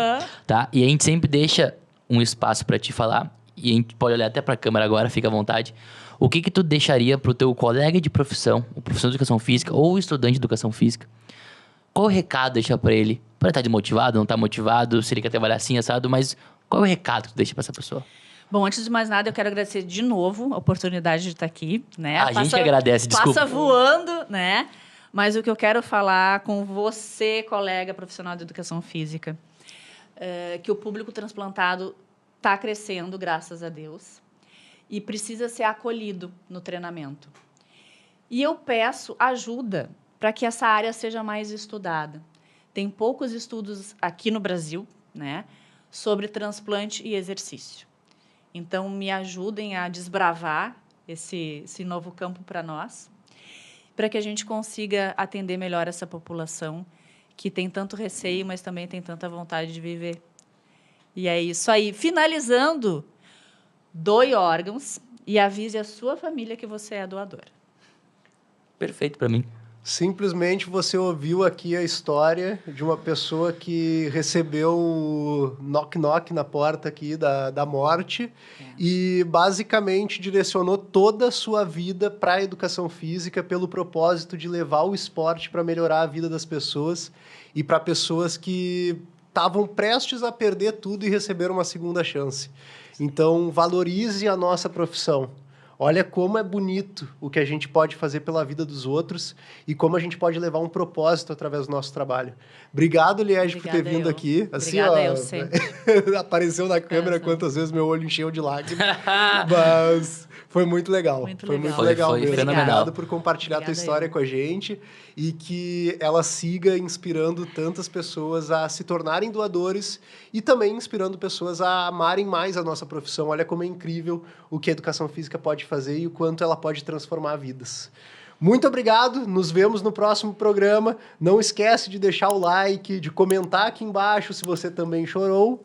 B: tá? E a gente sempre deixa um espaço para te falar. E a gente pode olhar até pra câmera agora, fica à vontade. O que tu deixaria pro teu colega de profissão, o professor de educação física ou o estudante de educação física? Qual o recado deixa pra ele? Pra ele estar desmotivado, não tá motivado, se ele quer trabalhar assim, assado, mas qual é o recado que tu deixa pra essa pessoa?
C: Bom, antes de mais nada, eu quero agradecer de novo a oportunidade de estar aqui, né?
B: A gente agradece, desculpa.
C: Passa voando, né? Mas o que eu quero falar com você, colega profissional de educação física, que o público transplantado está crescendo, graças a Deus, e precisa ser acolhido no treinamento. E eu peço ajuda para que essa área seja mais estudada. Tem poucos estudos aqui no Brasil, né, sobre transplante e exercício. Então, me ajudem a desbravar esse novo campo para nós, para que a gente consiga atender melhor essa população que tem tanto receio, mas também tem tanta vontade de viver. E é isso aí. Finalizando, doe órgãos e avise a sua família que você é doador.
B: Perfeito para mim.
A: Simplesmente você ouviu aqui a história de uma pessoa que recebeu o knock-knock na porta aqui da morte e basicamente direcionou toda a sua vida para a educação física pelo propósito de levar o esporte para melhorar a vida das pessoas e para pessoas que estavam prestes a perder tudo e receberam uma segunda chance. Então, valorize a nossa profissão. Olha como é bonito o que a gente pode fazer pela vida dos outros e como a gente pode levar um propósito através do nosso trabalho. Obrigado, Liege, por ter vindo aqui. Assim,
C: Obrigada, eu sempre.
A: Apareceu na câmera quantas vezes meu olho encheu de lágrimas, mas foi muito legal. Foi muito legal mesmo.
B: Fenomenal.
A: Obrigado por compartilhar a tua
C: Obrigada,
A: história com a gente e que ela siga inspirando tantas pessoas a se tornarem doadores e também inspirando pessoas a amarem mais a nossa profissão. Olha como é incrível o que a educação física pode fazer e o quanto ela pode transformar vidas. Muito obrigado, nos vemos no próximo programa. Não esquece de deixar o like, de comentar aqui embaixo se você também chorou.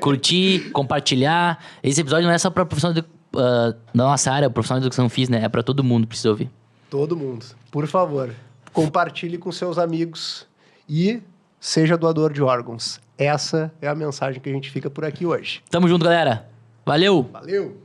B: Curtir, compartilhar. Esse episódio não é só para profissional da nossa área, profissional de educação física, né? É para todo mundo, precisa ouvir.
A: Todo mundo. Por favor, compartilhe com seus amigos e seja doador de órgãos. Essa é a mensagem que a gente fica por aqui hoje.
B: Tamo junto, galera. Valeu!
A: Valeu!